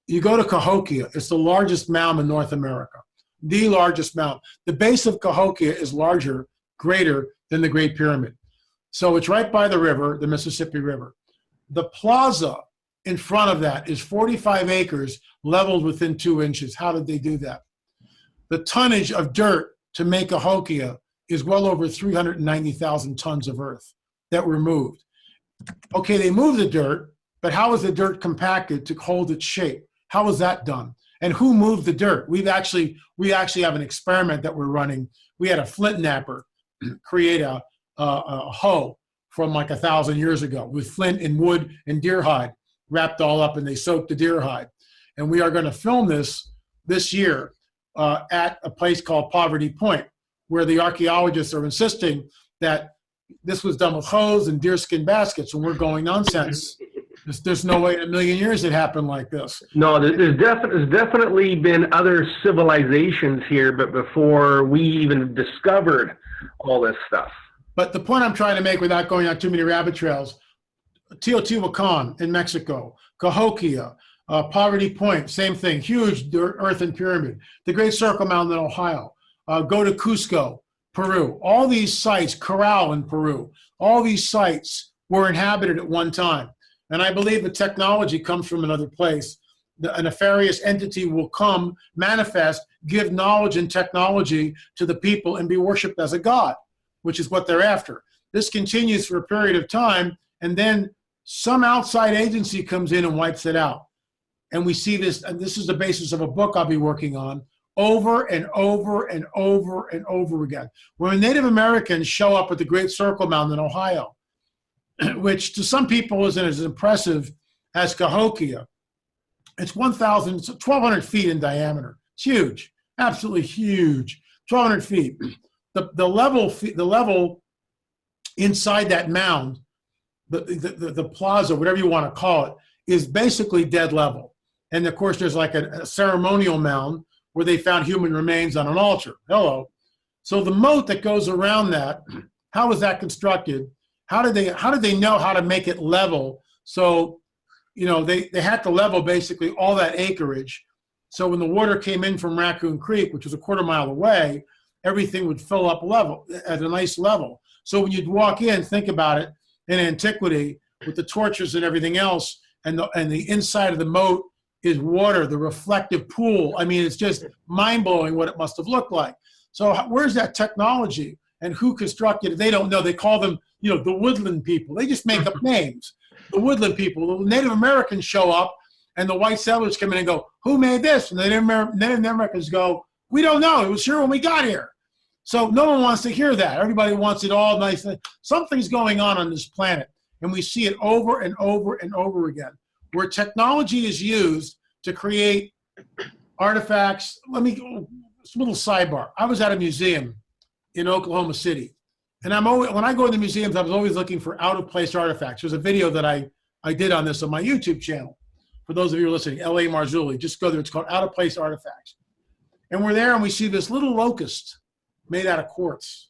You go to Cahokia, it's the largest mound in North America, the largest mound. The base of Cahokia is greater than the Great Pyramid. So it's right by the river, the Mississippi River. The plaza in front of that is 45 acres leveled within 2 inches. How did they do that? The tonnage of dirt to make Cahokia is well over 390,000 tons of earth that were moved. Okay, they moved the dirt, but how was the dirt compacted to hold its shape? How was that done? And who moved the dirt? We actually have an experiment that we're running. We had a flint knapper create a hoe from like 1,000 years ago with flint and wood and deer hide wrapped all up, and they soaked the deer hide. And we are going to film this year at a place called Poverty Point, where the archaeologists are insisting that this was done with hoes and deerskin baskets, and we're going nonsense. There's no way in a million years it happened like this. No, there's definitely been other civilizations here, but before we even discovered all this stuff. But the point I'm trying to make, without going on too many rabbit trails, Teotihuacan in Mexico, Cahokia, Poverty Point, same thing, huge earthen pyramid, the Great Circle Mountain in Ohio, go to Cusco, Peru. All these sites, Corral in Peru, all these sites were inhabited at one time. And I believe the technology comes from another place. A nefarious entity will come, manifest, give knowledge and technology to the people and be worshipped as a god, which is what they're after. This continues for a period of time, and then some outside agency comes in and wipes it out. And we see this, and this is the basis of a book I'll be working on, over and over and over and over again. When Native Americans show up at the Great Circle Mountain in Ohio, which to some people isn't as impressive as Cahokia, it's 1,200 feet in diameter. It's huge, absolutely huge, 1,200 feet. The level inside that mound, the plaza, whatever you want to call it, is basically dead level. And of course, there's like a ceremonial mound where they found human remains on an altar. Hello. So the moat that goes around that, how was that constructed? How did they know how to make it level? So, you know, they had to level basically all that acreage. So when the water came in from Raccoon Creek, which was a quarter mile away, everything would fill up level at a nice level. So when you'd walk in, think about it, in antiquity with the torches and everything else, and the inside of the moat is water, the reflective pool. I mean, it's just mind-blowing what it must have looked like. So where's that technology? And who constructed it? They don't know. They call them, you know, the woodland people. They just make up names. The woodland people. The Native Americans show up, and the white settlers come in and go, who made this? And the Native Americans go, we don't know. It was here when we got here. So no one wants to hear that. Everybody wants it all nice. Something's going on this planet, and we see it over and over and over again, where technology is used to create artifacts. Let me go, a little sidebar. I was at a museum in Oklahoma City, and when I go to the museums, I was always looking for out-of-place artifacts. There's a video that I did on this on my YouTube channel. For those of you who are listening, L.A. Marzulli, just go there. It's called Out-of-Place Artifacts. And we're there, and we see this little locust made out of quartz.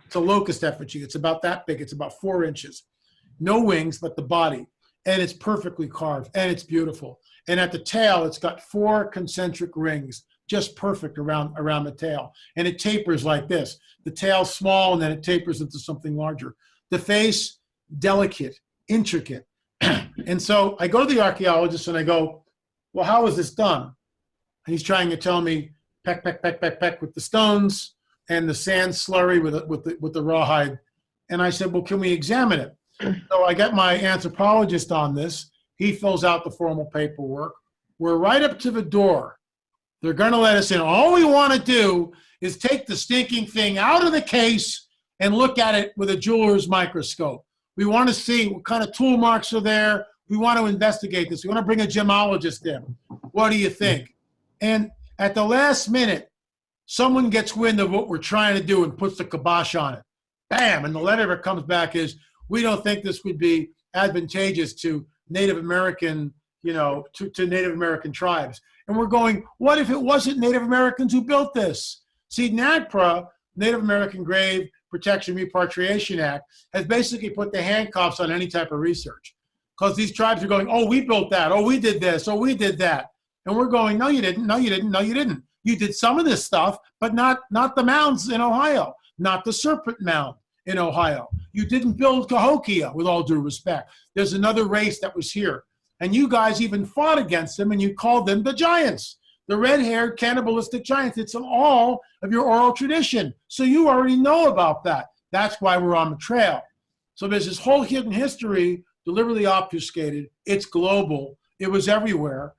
It's a locust effigy. It's about that big. It's about 4 inches. No wings, but the body. And it's perfectly carved, and it's beautiful. And at the tail, it's got 4 concentric rings, just perfect around the tail. And it tapers like this. The tail's small, and then it tapers into something larger. The face, delicate, intricate. And so I go to the archaeologist, and I go, well, how was this done? And he's trying to tell me, peck, peck, peck, peck, peck with the stones, and the sand slurry with the rawhide. And I said, well, can we examine it? So I got my anthropologist on this. He fills out the formal paperwork. We're right up to the door. They're going to let us in. All we want to do is take the stinking thing out of the case and look at it with a jeweler's microscope. We want to see what kind of tool marks are there. We want to investigate this. We want to bring a gemologist in. What do you think? And at the last minute, someone gets wind of what we're trying to do and puts the kibosh on it. Bam! And the letter that comes back is, we don't think this would be advantageous to Native American, you know, to Native American tribes. And we're going, what if it wasn't Native Americans who built this? See, NAGPRA, Native American Grave Protection Repatriation Act, has basically put the handcuffs on any type of research. Because these tribes are going, oh, we built that. Oh, we did this. Oh, we did that. And we're going, no, you didn't. No, you didn't. No, you didn't. You did some of this stuff, but not the mounds in Ohio, not the Serpent Mound in Ohio. You didn't build Cahokia, with all due respect. There's another race that was here. And you guys even fought against them, and you called them the giants, the red-haired cannibalistic giants. It's all of your oral tradition. So you already know about that. That's why we're on the trail. So there's this whole hidden history, deliberately obfuscated. It's global. It was everywhere.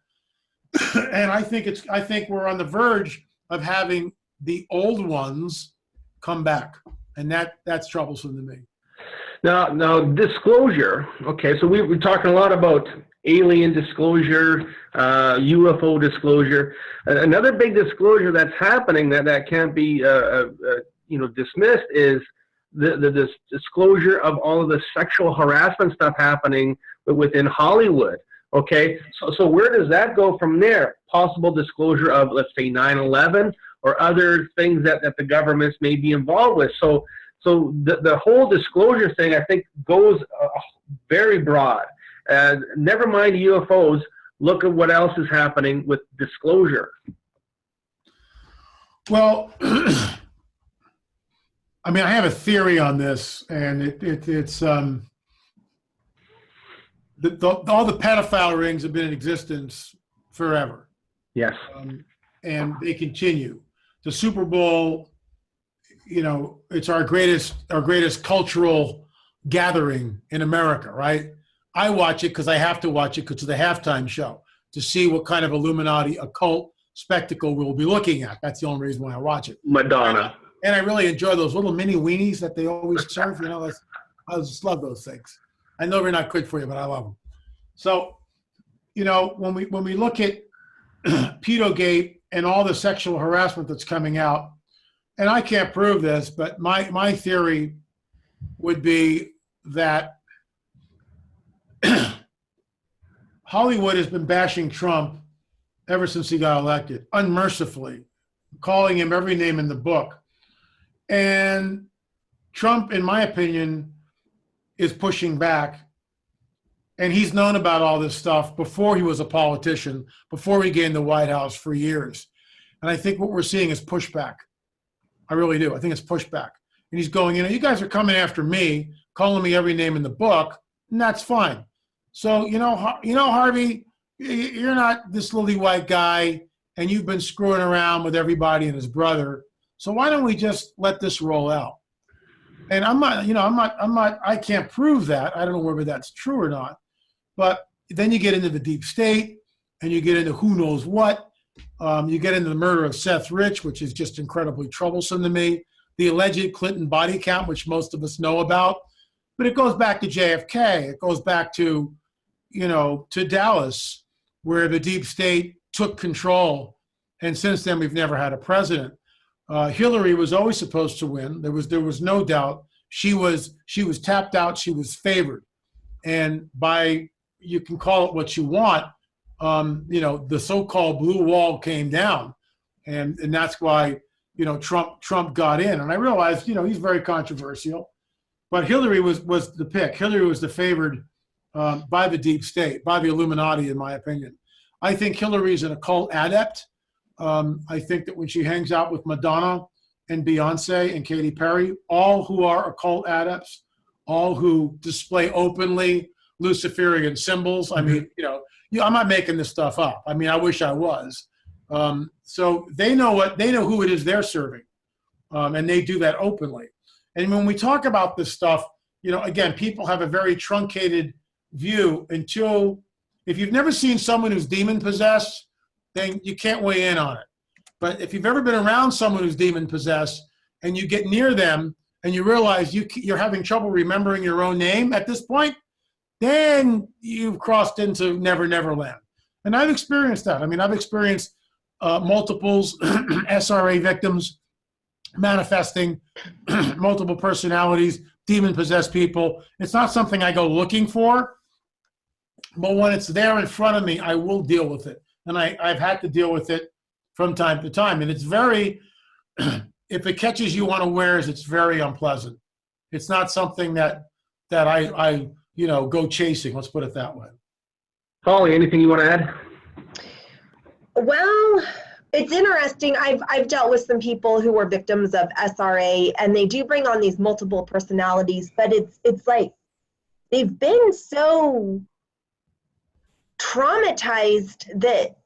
And I think we're on the verge of having the old ones come back. And that's troublesome to me. Now disclosure. Okay, so we're talking a lot about alien disclosure, UFO disclosure. Another big disclosure that's happening that can't be dismissed is the disclosure of all of the sexual harassment stuff happening within Hollywood. Okay, so where does that go from there? Possible disclosure of, let's say, 9/11 or other things that the governments may be involved with. So the whole disclosure thing, I think, goes very broad. Never mind UFOs. Look at what else is happening with disclosure. Well, I mean, I have a theory on this, and it's all the pedophile rings have been in existence forever. Yes. And they continue. The Super Bowl, it's our greatest cultural gathering in America, right? I watch it because I have to watch it because of the halftime show to see what kind of Illuminati occult spectacle we'll be looking at. That's the only reason why I watch it. Madonna. And I really enjoy those little mini weenies that they always serve. I just love those things. I know they're not good for you, but I love them. So, when we look at pedogate and all the sexual harassment that's coming out, and I can't prove this, but my theory would be that Hollywood has been bashing Trump ever since he got elected, unmercifully, calling him every name in the book. And Trump, in my opinion, is pushing back. And he's known about all this stuff before he was a politician, before he gained the White House for years. And I think what we're seeing is pushback. I really do. I think it's pushback. And he's going, you guys are coming after me, calling me every name in the book, and that's fine. So, Harvey, you're not this lily white guy, and you've been screwing around with everybody and his brother. So why don't we just let this roll out? And I can't prove that. I don't know whether that's true or not. But then you get into the deep state, and you get into who knows what. You get into the murder of Seth Rich, which is just incredibly troublesome to me. The alleged Clinton body count, which most of us know about. But it goes back to JFK. It goes back to, to Dallas, where the deep state took control. And since then, we've never had a president. Hillary was always supposed to win. There was no doubt. She was tapped out. She was favored. And you can call it what you want. The so-called blue wall came down, and that's why Trump got in. And I realized he's very controversial, but Hillary was the pick. Hillary was the favored by the deep state, by the Illuminati, in my opinion. I think Hillary's an occult adept. I think that when she hangs out with Madonna and Beyonce and Katy Perry, all who are occult adepts, all who display openly Luciferian symbols. I mean, I'm not making this stuff up. I mean, I wish I was. So they know who it is they're serving, and they do that openly. And when we talk about this stuff, again, people have a very truncated view until, if you've never seen someone who's demon possessed, then you can't weigh in on it. But if you've ever been around someone who's demon possessed and you get near them and you realize you're having trouble remembering your own name at this point, then you've crossed into Never Never Land. And I've experienced that. I mean, I've experienced multiples, SRA victims manifesting, multiple personalities, demon-possessed people. It's not something I go looking for, but when it's there in front of me, I will deal with it. And I've had to deal with it from time to time. And it's very, if it catches you unawares, it's very unpleasant. It's not something that I go chasing. Let's put it that way. Holly, anything you want to add? Well, it's interesting. I've dealt with some people who were victims of SRA, and they do bring on these multiple personalities, but it's like they've been so traumatized that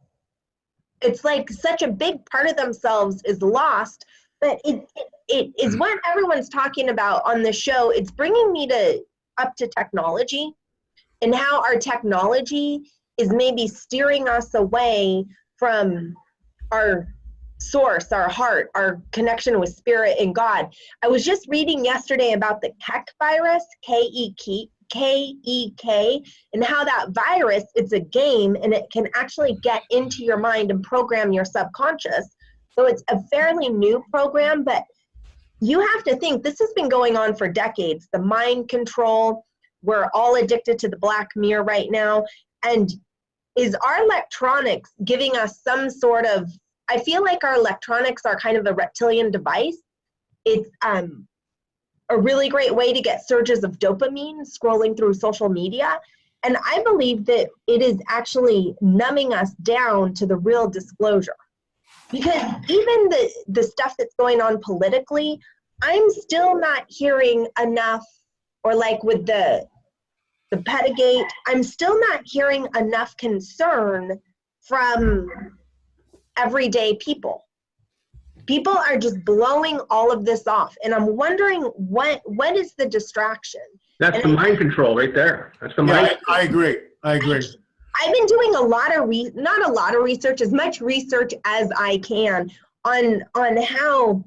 it's like such a big part of themselves is lost. But it is what everyone's talking about on the show. It's bringing me up to technology and how our technology is maybe steering us away from our source, our heart, our connection with spirit and God. I was just reading yesterday about the Kek virus, K-E-K, and how that virus, it's a game and it can actually get into your mind and program your subconscious. So it's a fairly new program, but you have to think this has been going on for decades. The mind control, we're all addicted to the Black Mirror right now. And is our electronics giving us some sort of, I feel like our electronics are kind of a reptilian device. It's a really great way to get surges of dopamine scrolling through social media. And I believe that it is actually numbing us down to the real disclosure. Because even the stuff that's going on politically, I'm still not hearing enough, or like with the Pedagate, I'm still not hearing enough concern from everyday people. People are just blowing all of this off, and I'm wondering what is the distraction? That's the mind control right there. That's the mind. I agree. I've been doing a lot of not a lot of research, as much research as I can on how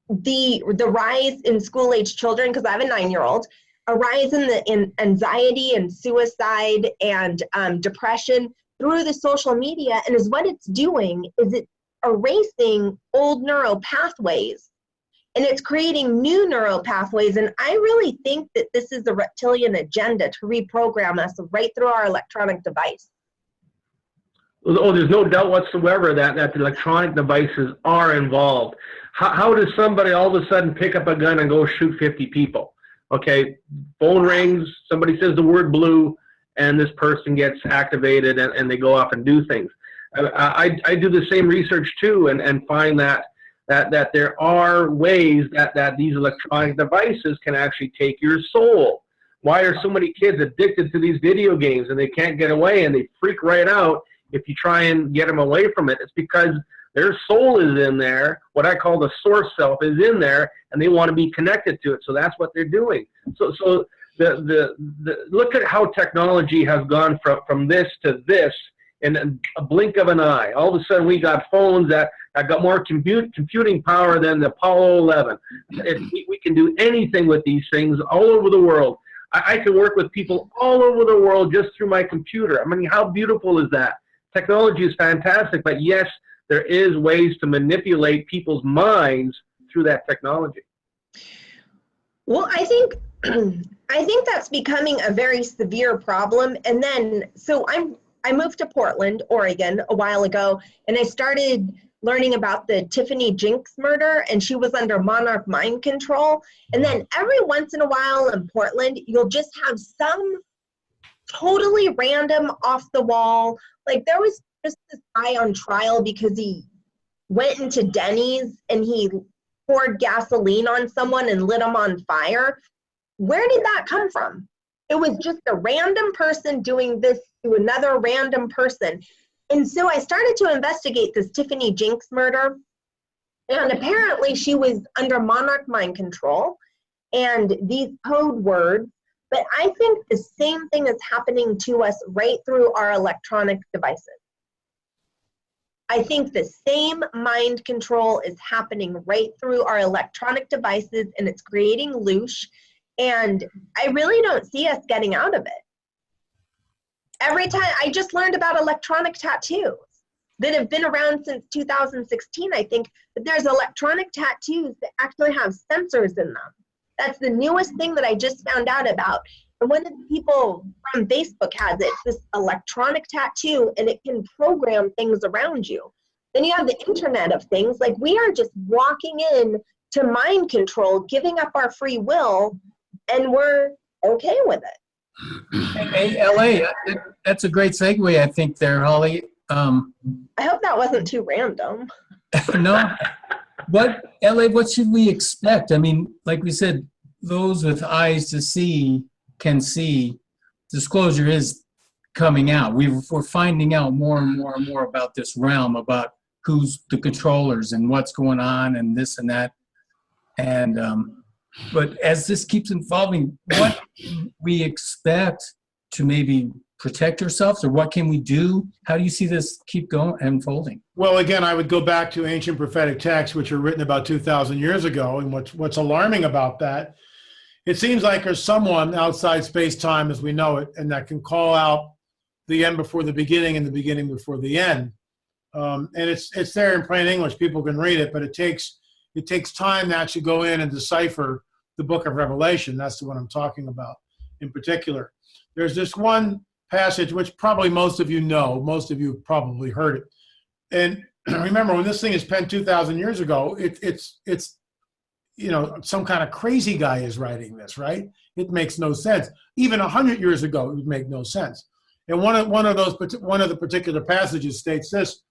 the rise in school-age children, because I have a 9-year-old, a rise in anxiety and suicide and depression through the social media, and is what it's doing is it's erasing old neural pathways, and it's creating new neural pathways. And I really think that this is a reptilian agenda to reprogram us right through our electronic device. Oh, there's no doubt whatsoever that the electronic devices are involved. How does somebody all of a sudden pick up a gun and go shoot 50 people? Okay, phone rings, somebody says the word blue, and this person gets activated, and they go off and do things. I do the same research too, and find that there are ways that these electronic devices can actually take your soul. Why are so many kids addicted to these video games and they can't get away, and they freak right out if you try and get them away from it? It's because their soul is in there. What I call the source self is in there, and they want to be connected to it. So that's what they're doing. So the look at how technology has gone from this to this in a blink of an eye. All of a sudden, we got phones that got more computing power than the Apollo 11. We can do anything with these things all over the world. I can work with people all over the world just through my computer. I mean, how beautiful is that? Technology is fantastic, but yes, there is ways to manipulate people's minds through that technology. Well, I think that's becoming a very severe problem. And then, so I moved to Portland, Oregon a while ago, and I started learning about the Tiffany Jinks murder, and she was under monarch mind control. And then every once in a while in Portland, you'll just have some totally random off the wall. Like there was just this guy on trial because he went into Denny's and he poured gasoline on someone and lit them on fire. Where did that come from? It was just a random person doing this to another random person. And so I started to investigate this Tiffany Jinks murder. And apparently she was under monarch mind control and these code words. But I think the same thing is happening to us right through our electronic devices. I think the same mind control is happening right through our electronic devices, and it's creating loosh. And I really don't see us getting out of it. Every time, I just learned about electronic tattoos that have been around since 2016, I think, but there's electronic tattoos that actually have sensors in them. That's the newest thing that I just found out about. And one of the people from Facebook has it. It's this electronic tattoo, and it can program things around you. Then you have the Internet of Things. Like, we are just walking in to mind control, giving up our free will, and we're okay with it. Hey, LA, that's a great segue, I think, there, Holly. I hope that wasn't too random. No, but LA, what should we expect? I mean, like we said, those with eyes to see can see. Disclosure is coming out. We're finding out more and more and more about this realm, about who's the controllers and what's going on and this and that. And but as this keeps evolving, what can we expect to maybe protect ourselves, or what can we do? How do you see this keep going, unfolding? Well, again, I would go back to ancient prophetic texts, which were written about 2,000 years ago. And what's alarming about that, it seems like there's someone outside space-time as we know it, and that can call out the end before the beginning and the beginning before the end. And it's there in plain English. People can read it, but it takes time to actually go in and decipher the book of Revelation. That's the one I'm talking about. in particular. There's this one passage which probably most of you know, most of you have probably heard it. And remember, when this thing is penned 2,000 years ago, it's some kind of crazy guy is writing this, right? It makes no sense. Even 100 years ago, it would make no sense. And one of the particular passages states this,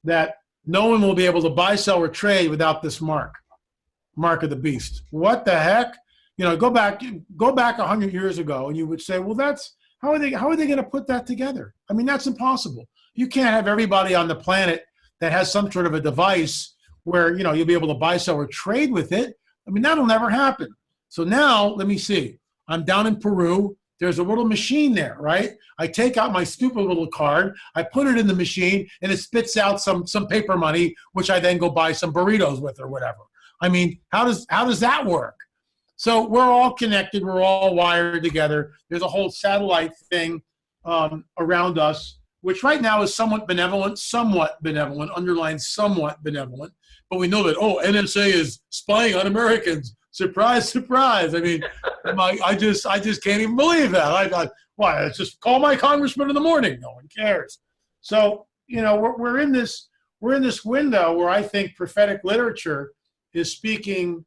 that no one will be able to buy, sell, or trade without this mark of the beast. What the heck? Go back 100 years ago, and you would say, well, how are they going to put that together? I mean, that's impossible. You can't have everybody on the planet that has some sort of a device where you'll be able to buy, sell, or trade with it. I mean, that'll never happen. So now, let me see. I'm down in Peru. There's a little machine there, right? I take out my stupid little card, I put it in the machine, and it spits out some paper money, which I then go buy some burritos with or whatever. I mean, how does that work? So we're all connected. We're all wired together. There's a whole satellite thing around us, which right now is somewhat benevolent, underlined somewhat benevolent. But we know that, NSA is spying on Americans. Surprise, surprise. I mean, I just can't even believe that. Why? Just call my congressman in the morning. No one cares. So, we're in this window where I think prophetic literature is speaking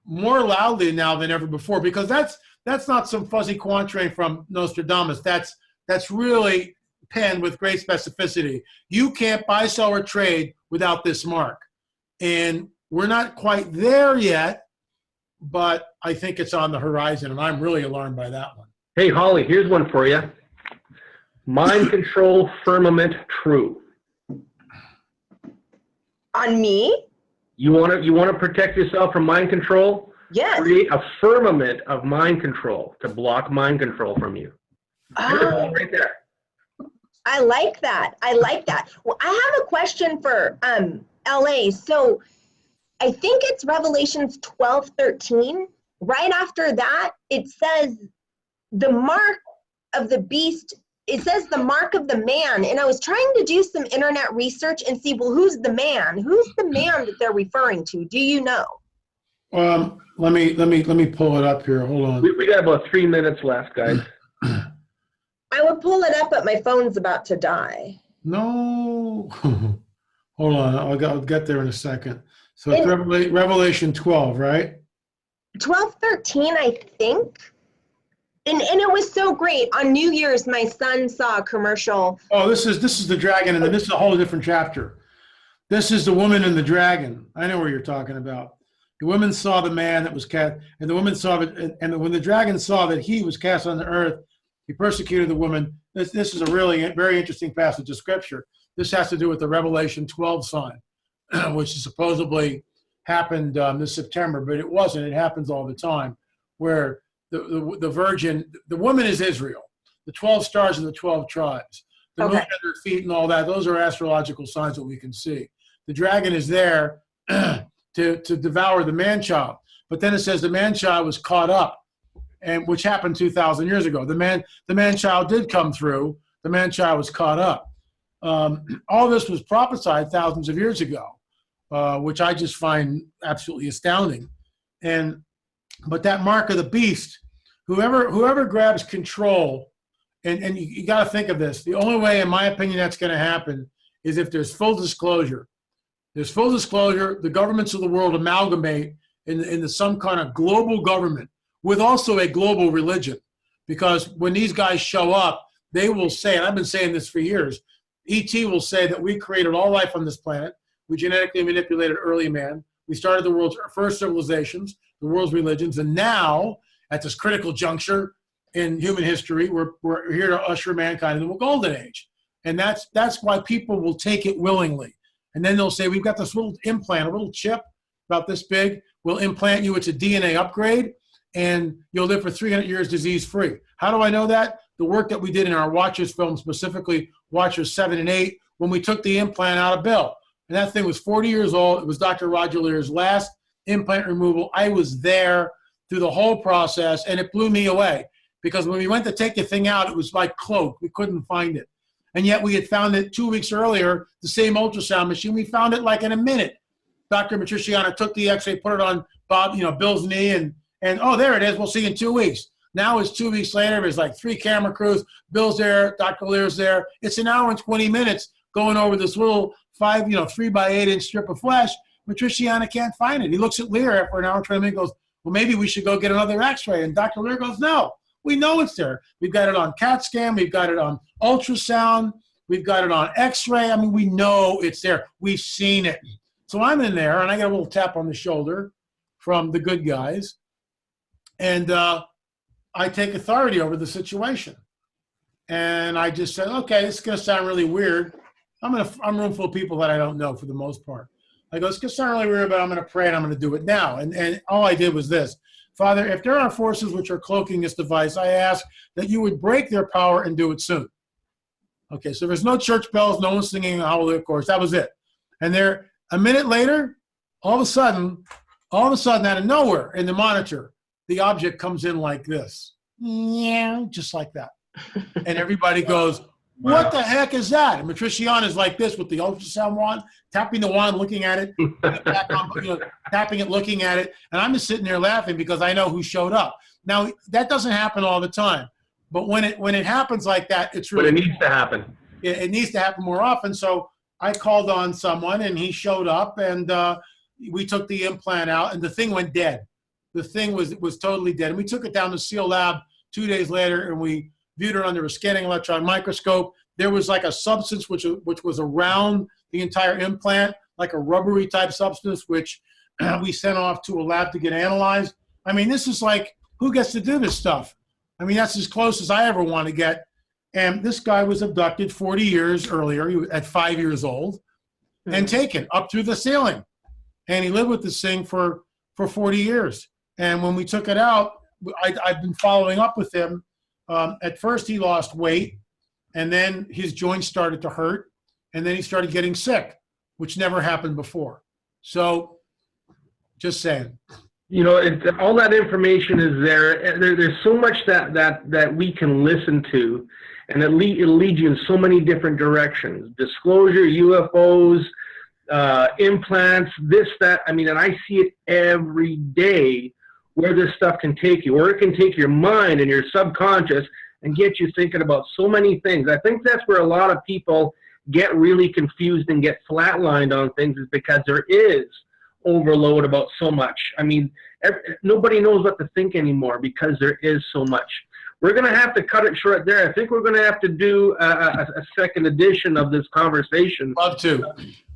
more loudly now than ever before, because that's not some fuzzy quatrain from Nostradamus. That's really penned with great specificity. You can't buy, sell, or trade without this mark. And we're not quite there yet, but I think it's on the horizon, and I'm really alarmed by that one. Hey, Holly, here's one for you. Mind control firmament true. On me? You want to protect yourself from mind control? Yes. Create a firmament of mind control to block mind control from you. Oh, right there. I like that. Well, I have a question for LA. So I think it's Revelations 12:13. Right after that, it says the mark of the beast. It says the mark of the man. And I was trying to do some internet research and see, well, who's the man? Who's the man that they're referring to? Do you know? Let me pull it up here. Hold on. We got about 3 minutes left, guys. I would pull it up, but my phone's about to die. No. Hold on. I'll get there in a second. So it's Revelation 12, right? 12:13, I think. And it was so great. On New Year's, my son saw a commercial. Oh, this is the dragon, and then this is a whole different chapter. This is the woman and the dragon. I know what you're talking about. The woman saw the man that was cast, and the woman saw it, and when the dragon saw that he was cast on the earth, he persecuted the woman. This is a really very interesting passage of scripture. This has to do with the Revelation 12 sign, which supposedly happened this September, but it wasn't. It happens all the time, where the virgin, the woman is Israel. The 12 stars are the 12 tribes. The moon at her feet and all that, those are astrological signs that we can see. The dragon is there to devour the man-child. But then it says the man-child was caught up, and which happened 2,000 years ago. The man-child did come through. The man-child was caught up. All this was prophesied thousands of years ago, which I just find absolutely astounding. But that mark of the beast, whoever grabs control, and you got to think of this, the only way, in my opinion, that's going to happen is if there's full disclosure. There's full disclosure, the governments of the world amalgamate into some kind of global government with also a global religion. Because when these guys show up, they will say, and I've been saying this for years, E.T. will say that we created all life on this planet. We genetically manipulated early man. We started the world's first civilizations, the world's religions, and now, at this critical juncture in human history, we're here to usher mankind into a golden age. And that's why people will take it willingly. And then they'll say, we've got this little implant, a little chip about this big. We'll implant you. It's a DNA upgrade, and you'll live for 300 years disease-free. How do I know that? The work that we did in our Watchers film, specifically Watchers 7 and 8, when we took the implant out of Bill. And that thing was 40 years old. It was Dr. Roger Lear's last implant removal. I was there through the whole process, and it blew me away. Because when we went to take the thing out, it was like cloaked. We couldn't find it. And yet we had found it 2 weeks earlier, the same ultrasound machine. We found it like in a minute. Dr. Matriciana took the x-ray, put it on Bill's knee, and oh, there it is. We'll see you in 2 weeks. Now it's 2 weeks later. There's like 3 camera crews. Bill's there. Dr. Lear's there. It's an hour and 20 minutes going over this little 3 by 8 inch strip of flesh. Matriciana can't find it. He looks at Lear after an hour and 20 minutes and goes, well, maybe we should go get another x-ray. And Dr. Lear goes, no, we know it's there. We've got it on CAT scan. We've got it on ultrasound. We've got it on x-ray. I mean, we know it's there. We've seen it. So I'm in there, and I get a little tap on the shoulder from the good guys. And I take authority over the situation. And I just said, okay, this is going to sound really weird. I'm a room full of people that I don't know for the most part. I go, it's going to sound really weird, but I'm going to pray and I'm going to do it now. And all I did was this. Father, if there are forces which are cloaking this device, I ask that you would break their power and do it soon. Okay, so there's no church bells, no one singing a Hallelujah chorus. That was it. And there, a minute later, all of a sudden, out of nowhere in the monitor, the object comes in like this. Yeah, just like that. And everybody goes, what the heck is that? And Matriciana is like this with the ultrasound wand, tapping the wand, looking at it, tapping it, looking at it. And I'm just sitting there laughing because I know who showed up. Now, that doesn't happen all the time. But when it happens like that, it's really— But it needs to happen. It needs to happen more often. So I called on someone, and he showed up, and we took the implant out, and the thing went dead. The thing was totally dead. And we took it down to Seal Lab 2 days later, and we viewed it under a scanning electron microscope. There was like a substance which was around the entire implant, like a rubbery type substance, which we sent off to a lab to get analyzed. I mean, this is like, who gets to do this stuff? I mean, that's as close as I ever want to get. And this guy was abducted 40 years earlier, he was at 5 years old, and taken up through the ceiling. And he lived with this thing for 40 years. And when we took it out, I've been following up with him. At first, he lost weight, and then his joints started to hurt, and then he started getting sick, which never happened before. So, just saying. You know, all that information is there. There's so much that we can listen to, and it'll lead you in so many different directions. Disclosure, UFOs, implants, this, that. I mean, and I see it every day where this stuff can take you, or it can take your mind and your subconscious and get you thinking about so many things. I think that's where a lot of people get really confused and get flatlined on things, is because there is overload about so much. I mean, nobody knows what to think anymore because there is so much. We're going to have to cut it short there. I think we're going to have to do a second edition of this conversation. Love to.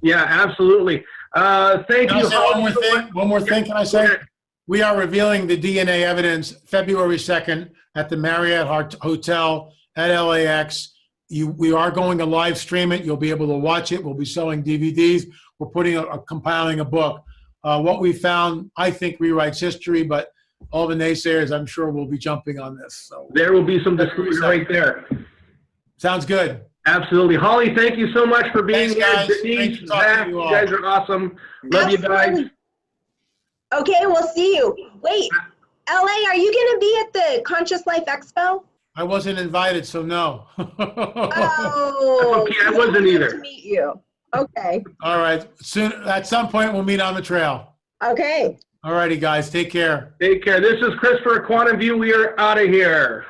Yeah, absolutely. Thank you. One more thing, can I say? We are revealing the DNA evidence February 2nd at the Marriott Hotel at LAX. We are going to live stream it. You'll be able to watch it. We'll be selling DVDs. We're compiling a book. What we found, I think, rewrites history, but all the naysayers, I'm sure, will be jumping on this. So there will be some disclosure right there. Sounds good. Absolutely. Holly, thank you so much for being here. Guys. Denise, Zach, you guys are awesome. Love you guys. Okay, we'll see you. Wait, LA, are you going to be at the Conscious Life Expo? I wasn't invited, so no. Oh, okay, I wasn't either. To meet you. Okay. All right. Soon, at some point, we'll meet on the trail. Okay. All righty, guys. Take care. Take care. This is Chris for Quantum View. We are out of here.